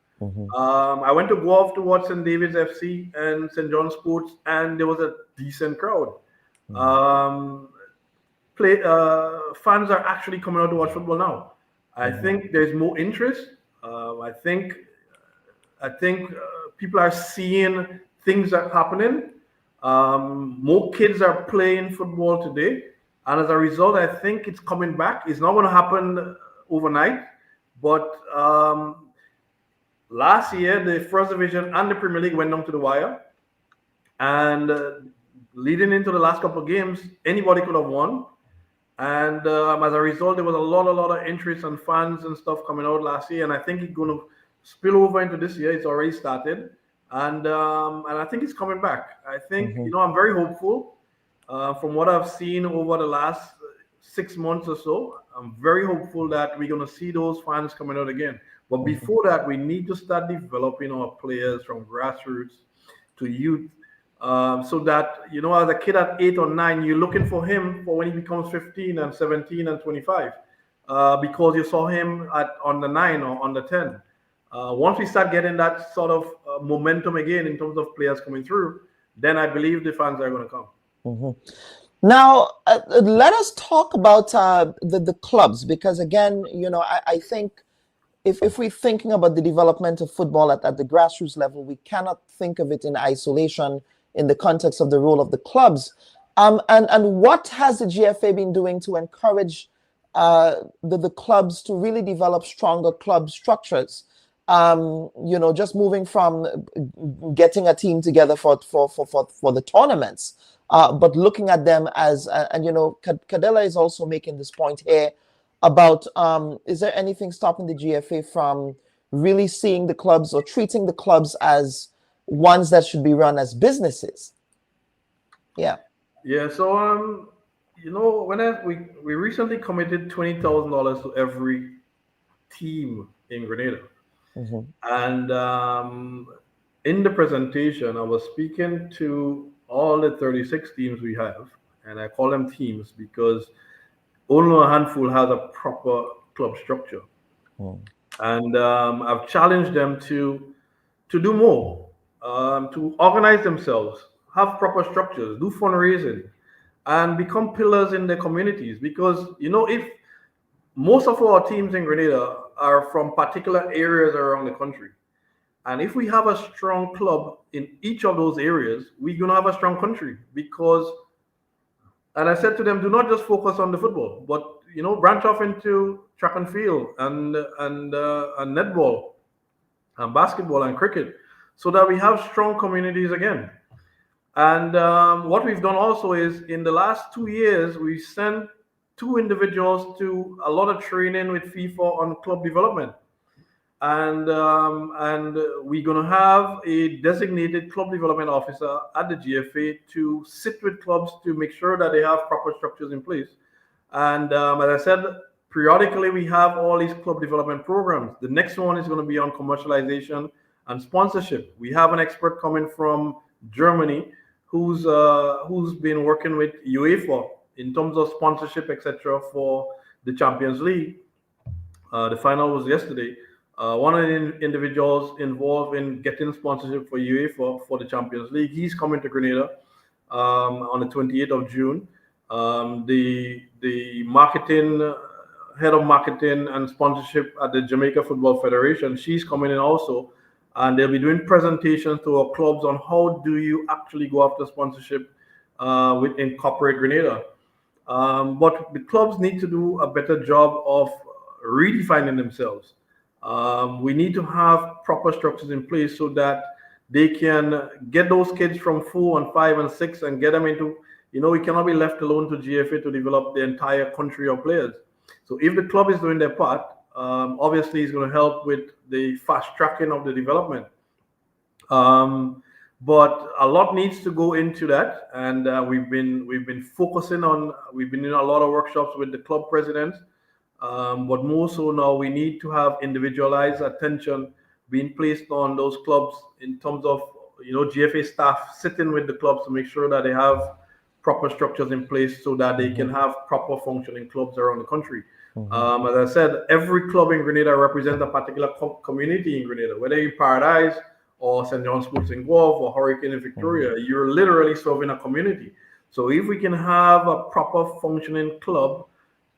B: I went to Guelph to watch St. David's FC and St. John's Sports, and there was a decent crowd. Fans are actually coming out to watch football now. I think there's more interest. I think people are seeing things are happening. More kids are playing football today, and as a result, I think it's coming back. It's not going to happen overnight, but last year the First Division and the Premier League went down to the wire, and leading into the last couple of games, anybody could have won. And as a result, there was a lot of interest and fans and stuff coming out last year, and I think it's going to spill over into this year. It's already started, and I think it's coming back. I think I'm very hopeful from what I've seen over the last 6 months or so. I'm very hopeful that we're going to see those fans coming out again. But before that, we need to start developing our players from grassroots to youth. So that, as a kid at 8 or 9, you're looking for him for when he becomes 15 and 17 and 25, because you saw him on the 9 or on the 10. Once we start getting that sort of momentum again in terms of players coming through, then I believe the fans are going to come.
D: Now, let us talk about the clubs, because again, I think if we're thinking about the development of football at the grassroots level, we cannot think of it in isolation in the context of the role of the clubs. And what has the GFA been doing to encourage the clubs to really develop stronger club structures? Just moving from getting a team together for the tournaments, but looking at them as, Kadela is also making this point here about, is there anything stopping the GFA from really seeing the clubs or treating the clubs as ones that should be run as businesses? Yeah.
B: So we recently committed $20,000 to every team in Grenada. And in the presentation, I was speaking to all the 36 teams we have, and I call them teams because only a handful has a proper club structure. And I've challenged them to do more, to organize themselves, have proper structures, do fundraising, and become pillars in their communities. Because, if most of our teams in Grenada are from particular areas around the country, and if we have a strong club in each of those areas, we're going to have a strong country. Because, and I said to them, do not just focus on the football, but, branch off into track and field and netball and basketball and cricket, so that we have strong communities again. And what we've done also is, in the last 2 years, we sent 2 individuals to a lot of training with FIFA on club development. And we're going to have a designated club development officer at the GFA to sit with clubs to make sure that they have proper structures in place. And as I said, periodically we have all these club development programs. The next one is going to be on commercialization and sponsorship. We have an expert coming from Germany who's been working with UEFA in terms of sponsorship, etc., for the Champions League. The final was yesterday. One of the individuals involved in getting sponsorship for UEFA for the Champions League, he's coming to Grenada on the 28th of June. The marketing head of marketing and sponsorship at the Jamaica Football Federation, she's coming in also, and they'll be doing presentations to our clubs on how do you actually go after sponsorship within corporate Grenada. But the clubs need to do a better job of redefining themselves. We need to have proper structures in place so that they can get those kids from 4 and 5 and 6 and get them into, we cannot be left alone to GFA to develop the entire country of players. So if the club is doing their part, obviously it's going to help with the fast tracking of the development. But a lot needs to go into that, and we've been focusing on. We've been in a lot of workshops with the club presidents, but more so now we need to have individualized attention being placed on those clubs in terms of GFA staff sitting with the clubs to make sure that they have proper structures in place so that they can have proper functioning clubs around the country. As I said, every club in Grenada represents a particular community in Grenada, whether you're Paradise or St. John Sports in Guelph or Hurricane in Victoria, you're literally serving a community. So if we can have a proper functioning club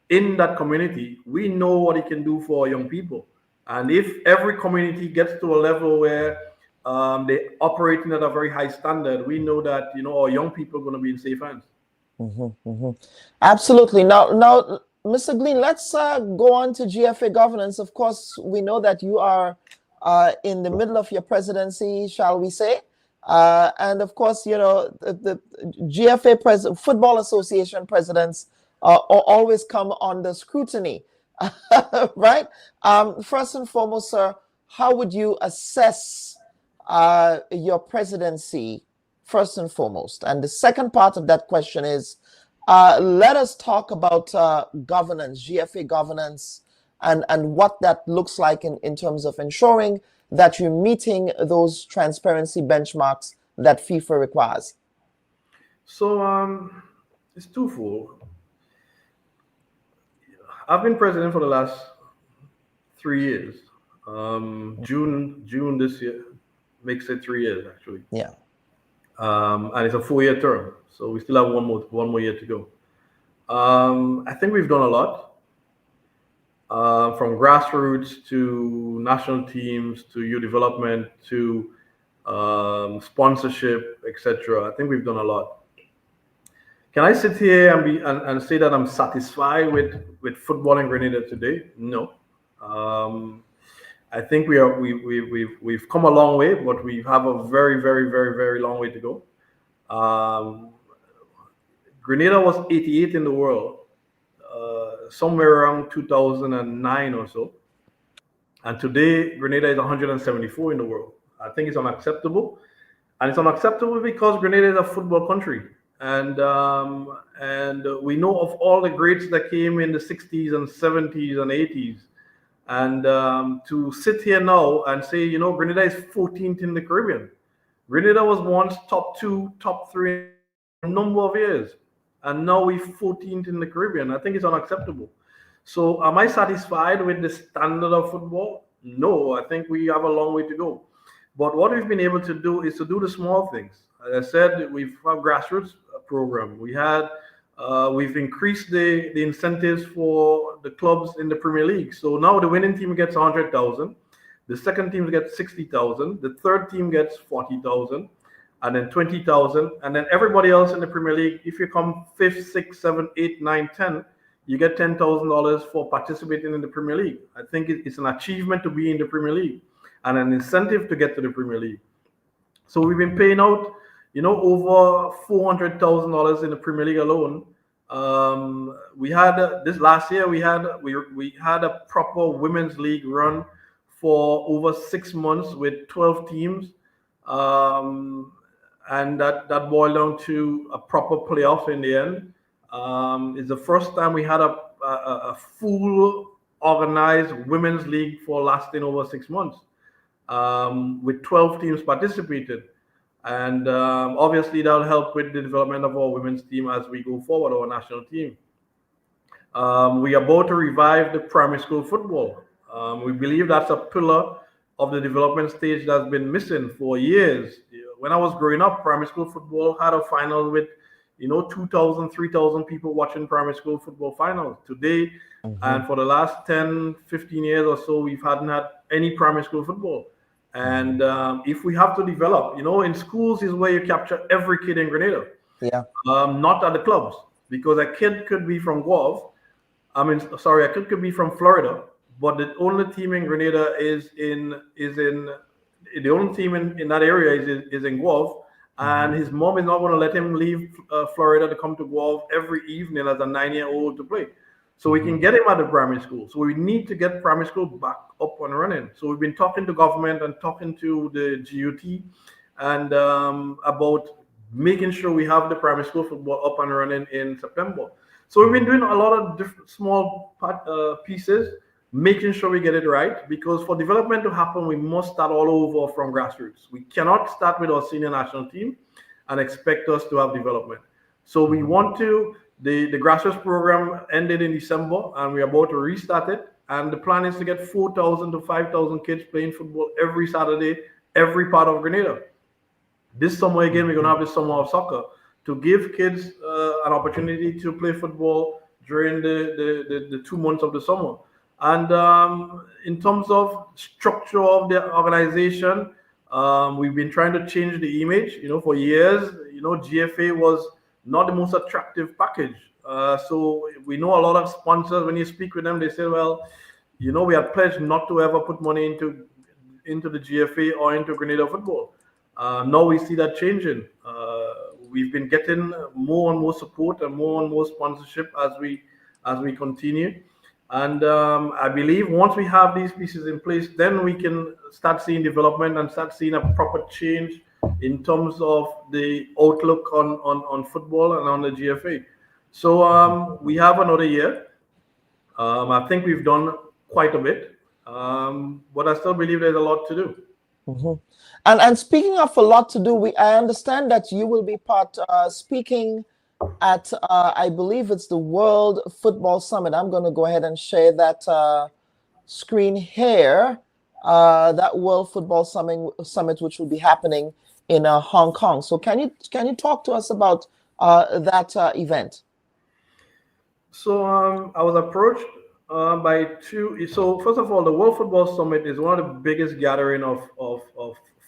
B: in that community, we know what it can do for young people. And if every community gets to a level where they're operating at a very high standard, we know that our young people are going to be in safe hands.
D: Absolutely. Now, Mr. Glean, let's go on to GFA governance. Of course, we know that you are in the middle of your presidency, shall we say? And of course, the GFA Football Association presidents always come under scrutiny, right? First and foremost, sir, how would you assess your presidency, first and foremost? And the second part of that question is, let us talk about governance, GFA governance, and what that looks like in terms of ensuring that you're meeting those transparency benchmarks that FIFA requires.
B: So it's twofold. I've been president for the last 3 years. June this year makes it 3 years, actually.
D: Yeah.
B: And it's a 4-year term, so we still have one more year to go. I think we've done a lot. From grassroots to national teams to youth development to sponsorship, etc. I think we've done a lot. Can I sit here and say that I'm satisfied with football in Grenada today? No. I think we've come a long way, but we have a very, very, very, very long way to go. Grenada was 88 in the world, somewhere around 2009 or so. And today, Grenada is 174 in the world. I think it's unacceptable. And it's unacceptable because Grenada is a football country. And we know of all the greats that came in the 60s and 70s and 80s. And to sit here now and say, Grenada is 14th in the Caribbean. Grenada was once top 2, top 3 in a number of years. And now we're 14th in the Caribbean. I think it's unacceptable. So am I satisfied with the standard of football? No, I think we have a long way to go. But what we've been able to do is to do the small things. As I said, we've had a grassroots program. We've increased the incentives for the clubs in the Premier League. So now the winning team gets 100,000. The second team gets 60,000. The third team gets 40,000. And then 20,000, and then everybody else in the Premier League, if you come 5th, 6th, 7th, 8th, 9th, 10th, you get $10,000 for participating in the Premier League. I think it's an achievement to be in the Premier League and an incentive to get to the Premier League. So we've been paying out, over $400,000 in the Premier League alone. We had this last year. We had a proper women's league run for over 6 months with 12 teams. And that boiled down to a proper playoff in the end. It's the first time we had a full organized women's league for lasting over 6 months, with 12 teams participated. And obviously that'll help with the development of our women's team as we go forward, our national team. We are about to revive the primary school football. We believe that's a pillar of the development stage that's been missing for years. When I was growing up, primary school football had a final with, 2,000, 3,000 people watching primary school football finals. Today, and for the last 10, 15 years or so, we hadn't had any primary school football. And if we have to develop, in schools is where you capture every kid in Grenada.
D: Yeah.
B: Not at the clubs, because a kid could be from Guelph. A kid could be from Florida, but the only team in Grenada the only team in that area is in Guelph, and his mom is not going to let him leave Florida to come to Guelph every evening as a 9-year-old to play. So we can get him at the primary school. So we need to get primary school back up and running. So we've been talking to government and talking to the GUT and about making sure we have the primary school football up and running in September. So we've been doing a lot of different small pieces, making sure we get it right, because for development to happen, we must start all over from grassroots. We cannot start with our senior national team and expect us to have development. So we want to, the grassroots program ended in December, and we're about to restart it. And the plan is to get 4,000 to 5,000 kids playing football every Saturday, every part of Grenada. This summer, again, we're going to have the summer of soccer to give kids an opportunity to play football during the 2 months of the summer. And in terms of structure of the organization, we've been trying to change the image. For years, GFA was not the most attractive package. So we know a lot of sponsors, when you speak with them, they say, well, we had pledged not to ever put money into the GFA or into Grenada football. Now we see that changing. We've been getting more and more support and more sponsorship as we continue. And I believe once we have these pieces in place, then we can start seeing development and start seeing a proper change in terms of the outlook on football and on the GFA. So we have another year. I think we've done quite a bit, but I still believe there's a lot to do.
D: Mm-hmm. And speaking of a lot to do, I understand that you will be speaking at, I believe it's the World Football Summit. I'm going to go ahead and share that screen here, that World Football Summit, which will be happening in Hong Kong. So can you talk to us about that event?
B: So I was approached by two. So first of all, the World Football Summit is one of the biggest gathering of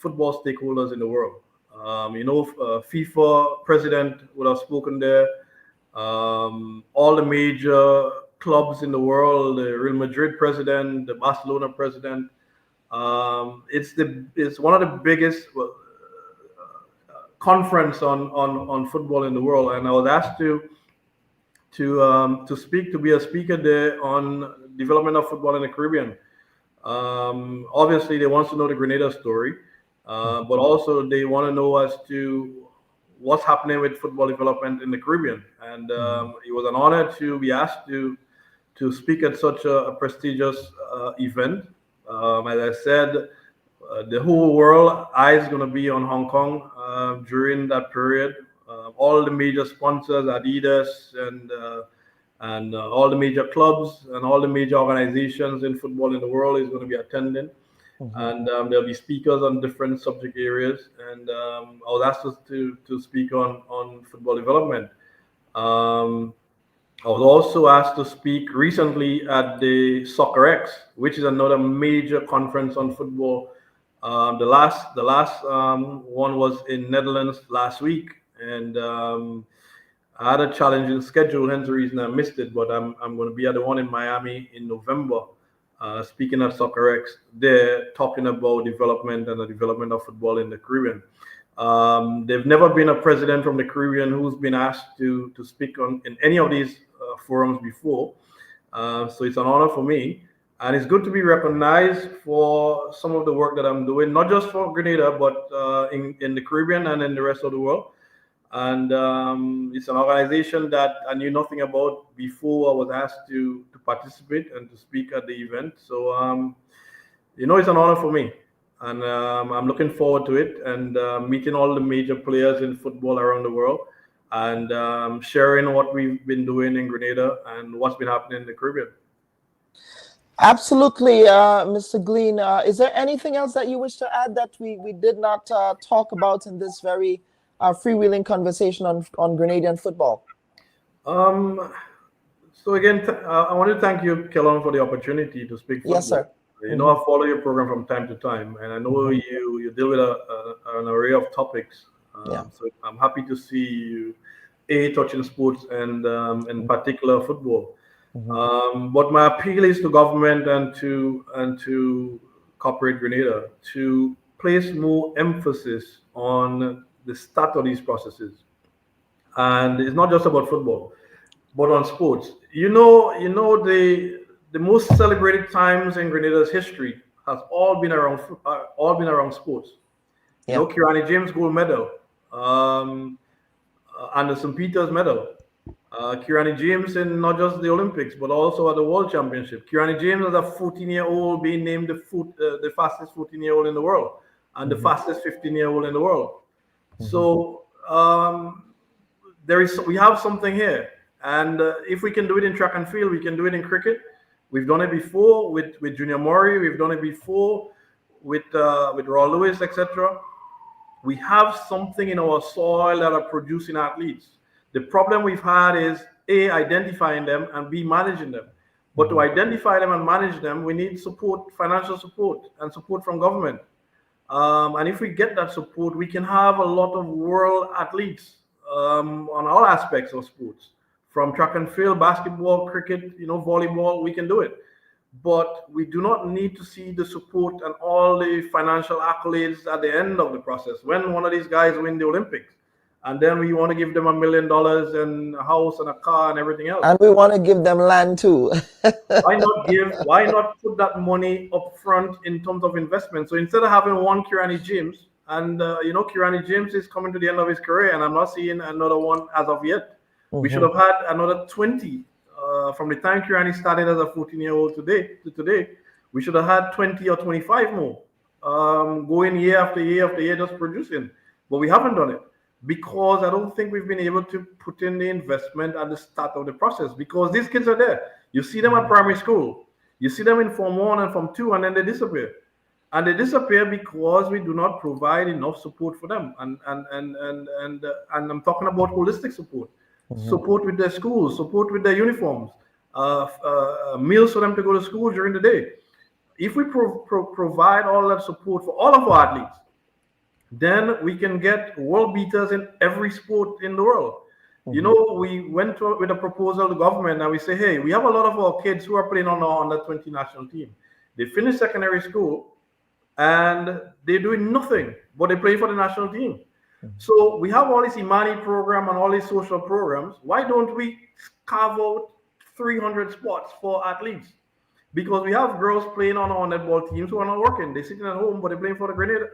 B: football stakeholders in the world. FIFA president would have spoken there. All the major clubs in the world, the Real Madrid president, the Barcelona president. It's one of the biggest conference on football in the world, and I was asked to be a speaker there on development of football in the Caribbean. Obviously, they want to know the Grenada story. But also they want to know as to what's happening with football development in the Caribbean. And it was an honor to be asked to speak at such a prestigious event. As I said, the whole world eyes going to be on Hong Kong during that period. All the major sponsors, Adidas, and all the major clubs and all the major organizations in football in the world is going to be attending. And there'll be speakers on different subject areas. And I was asked to speak on football development. I was also asked to speak recently at the Soccer X, which is another major conference on football. The last one was in Netherlands last week, and I had a challenging schedule, hence the reason I missed it. But I'm going to be at the one in Miami in November. Speaking at Soccer X, they're talking about development and the development of football in the Caribbean. There've never been a president from the Caribbean who's been asked to speak in any of these forums before. So it's an honor for me. And it's good to be recognized for some of the work that I'm doing, not just for Grenada, but in the Caribbean and in the rest of the world. And it's an organization that I knew nothing about before I was asked to participate and to speak at the event. So, it's an honor for me. And I'm looking forward to it and meeting all the major players in football around the world and sharing what we've been doing in Grenada and what's been happening in the Caribbean.
D: Absolutely, Mr. Glean. Is there anything else that you wish to add that we did not talk about in this very freewheeling conversation on Grenadian football?
B: So again, I want to thank you, Kellon, for the opportunity to speak football.
D: Yes, sir.
B: I follow your program from time to time, and I know you deal with an array of topics. So I'm happy to see you touching sports and in particular football. But my appeal is to government and to corporate Grenada to place more emphasis on the start of these processes. And it's not just about football, but on sports. The most celebrated times in Grenada's history has all been around sports. You know, Kirani James gold medal, Anderson Peters medal. Kirani James in not just the Olympics, but also at the World Championship. Kirani James is a 14-year-old being named the fastest 14-year-old in the world and the fastest 15-year-old in the world. So we have something here. And if we can do it in track and field, we can do it in cricket. We've done it before with Junior Murray. We've done it before with Raw Lewis, etc. We have something in our soil that are producing athletes. The problem we've had is A, identifying them, and B, managing them. But to identify them and manage them, we need support, financial support, and support from government. And if we get that support, we can have a lot of world athletes on all aspects of sports, from track and field, basketball, cricket, volleyball. We can do it. But we do not need to see the support and all the financial accolades at the end of the process. When one of these guys win the Olympics, and then we want to give them $1 million and a house and a car and everything else.
D: And we want to give them land too.
B: Why not put that money up front in terms of investment? So instead of having one Kirani James, and Kirani James is coming to the end of his career, and I'm not seeing another one as of yet. We should have had another 20 from the time Kirani started as a 14-year-old to today. We should have had 20 or 25 more going year after year after year, just producing. But we haven't done it, because I don't think we've been able to put in the investment at the start of the process, because these kids are there. You see them at primary school, you see them in Form 1 and Form 2, and then they disappear. And they disappear because we do not provide enough support for them. And I'm talking about holistic support. Support with their schools, support with their uniforms, meals for them to go to school during the day. If we provide all that support for all of our athletes, then we can get world beaters in every sport in the world. We went with a proposal to government, and we say, hey, we have a lot of our kids who are playing on our under-20 national team. They finish secondary school, and they're doing nothing, but they play for the national team. So we have all this Imani program and all these social programs. Why don't we carve out 300 spots for athletes? Because we have girls playing on our netball teams who are not working. They're sitting at home, but they're playing for the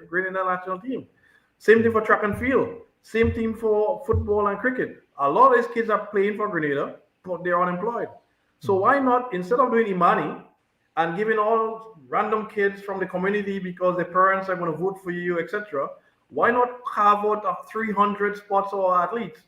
B: Grenada national team. Same thing for track and field. Same thing for football and cricket. A lot of these kids are playing for Grenada, but they're unemployed. So why not, instead of doing Imani and giving all random kids from the community because their parents are going to vote for you, etc., why not carve out 300 spots for our athletes?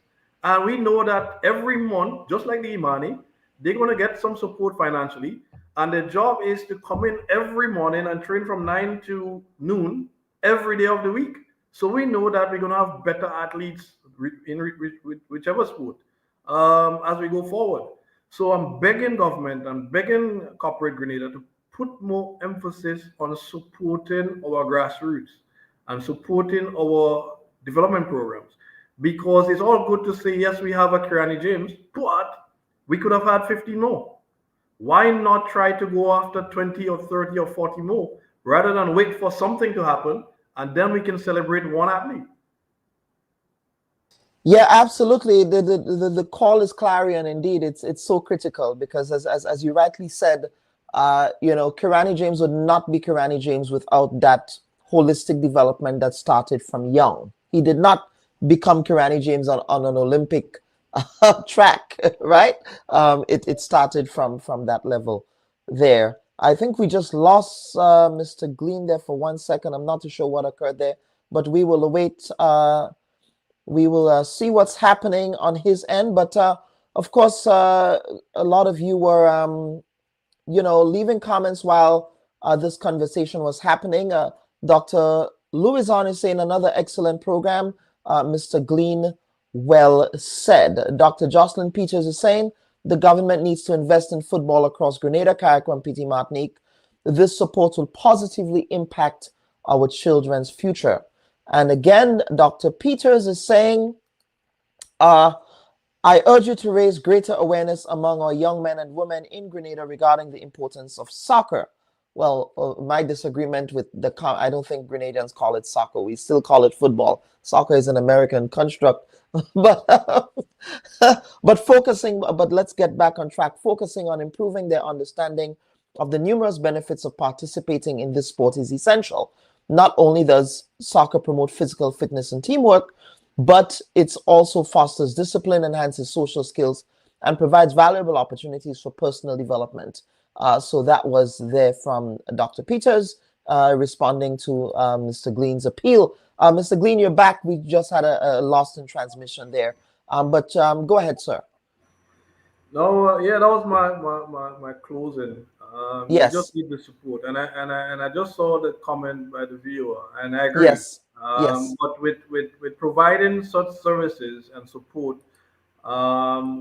B: And we know that every month, just like the Imani, they're going to get some support financially. And their job is to come in every morning and train from 9 to noon every day of the week. So we know that we're going to have better athletes in whichever sport as we go forward. So I'm begging government, I'm begging corporate Grenada to put more emphasis on supporting our grassroots and supporting our development programs. Because it's all good to say, yes, we have a Kirani James, but we could have had 15 more. Why not try to go after 20 or 30 or 40 more, rather than wait for something to happen, and then we can celebrate one athlete?
D: Yeah, absolutely. The call is clarion indeed. It's so critical, because as you rightly said, Kirani James would not be Kirani James without that holistic development that started from young. He did not become Kirani James on an Olympic track, right? It started from that level there. I think we just lost Mr. Glean there for 1 second. I'm not too sure what occurred there, but we will await. We will see what's happening on his end. But of course, a lot of you were, leaving comments while this conversation was happening. Dr. Louison is saying another excellent program. Mr. Glean, well said. Dr. Jocelyn Peters is saying the government needs to invest in football across Grenada, Carriacou, and Petit Martinique. This support will positively impact our children's future. And again, Dr. Peters is saying, I urge you to raise greater awareness among our young men and women in Grenada regarding the importance of soccer. Well, my disagreement with I don't think Grenadians call it soccer. We still call it football. Soccer is an American construct. But let's get back on track. Focusing on improving their understanding of the numerous benefits of participating in this sport is essential. not only does soccer promote physical fitness and teamwork, but it also fosters discipline, enhances social skills, and provides valuable opportunities for personal development. So that was there from Dr. Peters responding to Mr. Glean's appeal. Mr. Glean, you're back. We just had a lost in transmission there. But go ahead, sir.
B: No, yeah, that was my closing.
D: Yes.
B: You just need the support, and I just saw the comment by the viewer, and I agree.
D: Yes. Yes.
B: But with providing such services and support,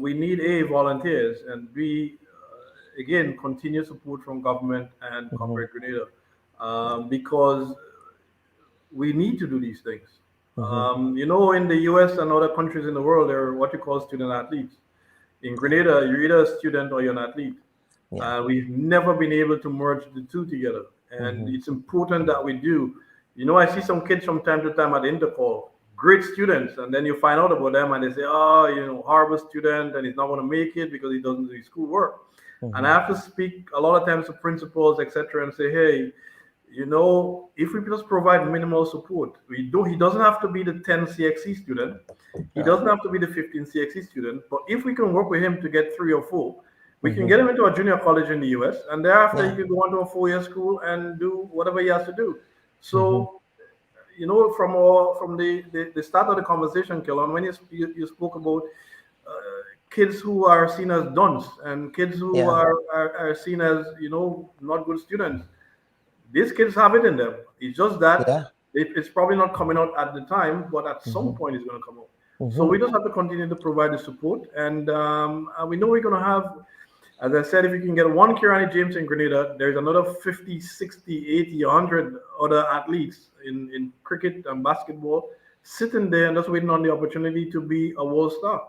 B: we need volunteers, and B, again, continued support from government and corporate Grenada, because we need to do these things. You know, in the US and other countries in the world, there are what you call student athletes. In Grenada, you're either a student or you're an athlete. We've never been able to merge the two together, and it's important that we do. You know, I see some kids from time to time at the intercall, great students, and then you find out about them and they say, oh, you know, horrible student, and he's not going to make it because he doesn't do his schoolwork. And I have to speak a lot of times to principals, etc., and say, hey, you know, if we just provide minimal support, he doesn't have to be the 10 CXC student, he doesn't have to be the 15 CXC student, but if we can work with him to get 3 or 4, we can get him into a junior college in the US, and thereafter he can go on to a 4-year school and do whatever he has to do. So, you know, from the start of the conversation, Kelon, when you spoke about kids who are seen as dunce and kids who are seen as, you know, not good students, these kids have it in them. It's just that it's probably not coming out at the time, but at some point it's going to come out. So we just have to continue to provide the support, and we know we're going to have, as I said, if you can get one Kirani James in Grenada, there's another 50, 60, 80, 100 other athletes in cricket and basketball sitting there and just waiting on the opportunity to be a world star.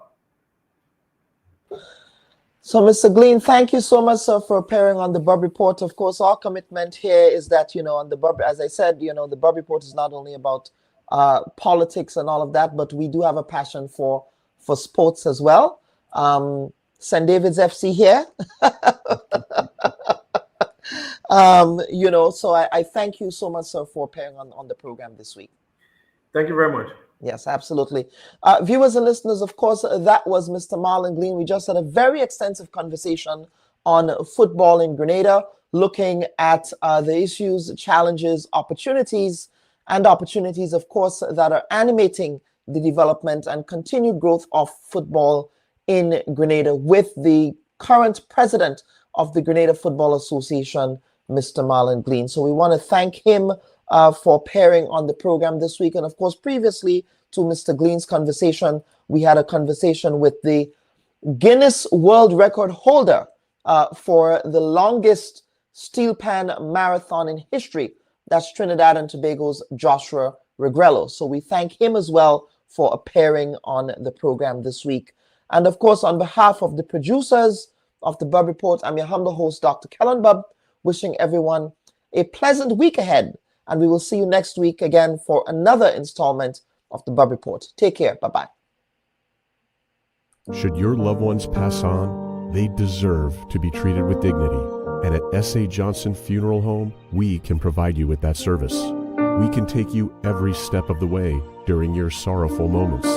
D: So, Mr. Glean, thank you so much, sir, for appearing on the Bub Report. Of course, our commitment here is that, you know, on the Bub, as I said, you know, the Bub Report is not only about politics and all of that, but we do have a passion for sports as well. St. David's FC here. You know, so I thank you so much, sir, for appearing on the program this week.
B: Thank you very much.
D: Yes, absolutely. Viewers and listeners, of course, that was Mr. Marlon Glean. We just had a very extensive conversation on football in Grenada, looking at the issues, challenges, opportunities, of course, that are animating the development and continued growth of football in Grenada with the current president of the Grenada Football Association, Mr. Marlon Glean. So we want to thank him for appearing on the program this week. And of course, previously to Mr. Glean's conversation, we had a conversation with the Guinness World Record holder for the longest Steelpan marathon in history. That's Trinidad and Tobago's Joshua Regrello. So we thank him as well for appearing on the program this week. And of course, on behalf of the producers of the Bub Report, I'm your humble host, Dr. Kellen Bub, wishing everyone a pleasant week ahead. And we will see you next week again for another installment of the Bub Report. Take care. Bye-bye.
L: Should your loved ones pass on, they deserve to be treated with dignity. And at S.A. Johnson Funeral Home, we can provide you with that service. We can take you every step of the way during your sorrowful moments.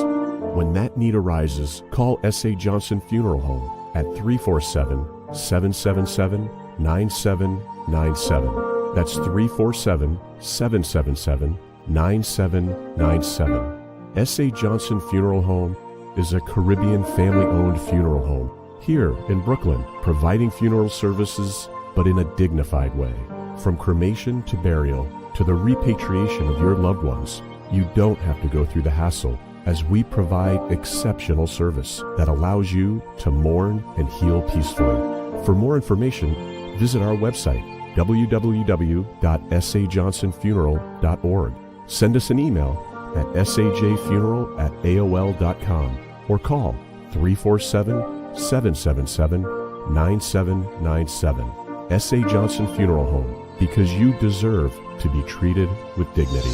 L: When that need arises, call S.A. Johnson Funeral Home at 347-777-9797. That's 347-777-9797. S.A. Johnson Funeral Home is a Caribbean family-owned funeral home here in Brooklyn, providing funeral services, but in a dignified way. From cremation to burial to the repatriation of your loved ones, you don't have to go through the hassle, as we provide exceptional service that allows you to mourn and heal peacefully. For more information, visit our website, www.sajohnsonfuneral.org. Send us an email at sajfuneral@aol.com or call 347-777-9797. S.A. Johnson Funeral Home, because you deserve to be treated with dignity.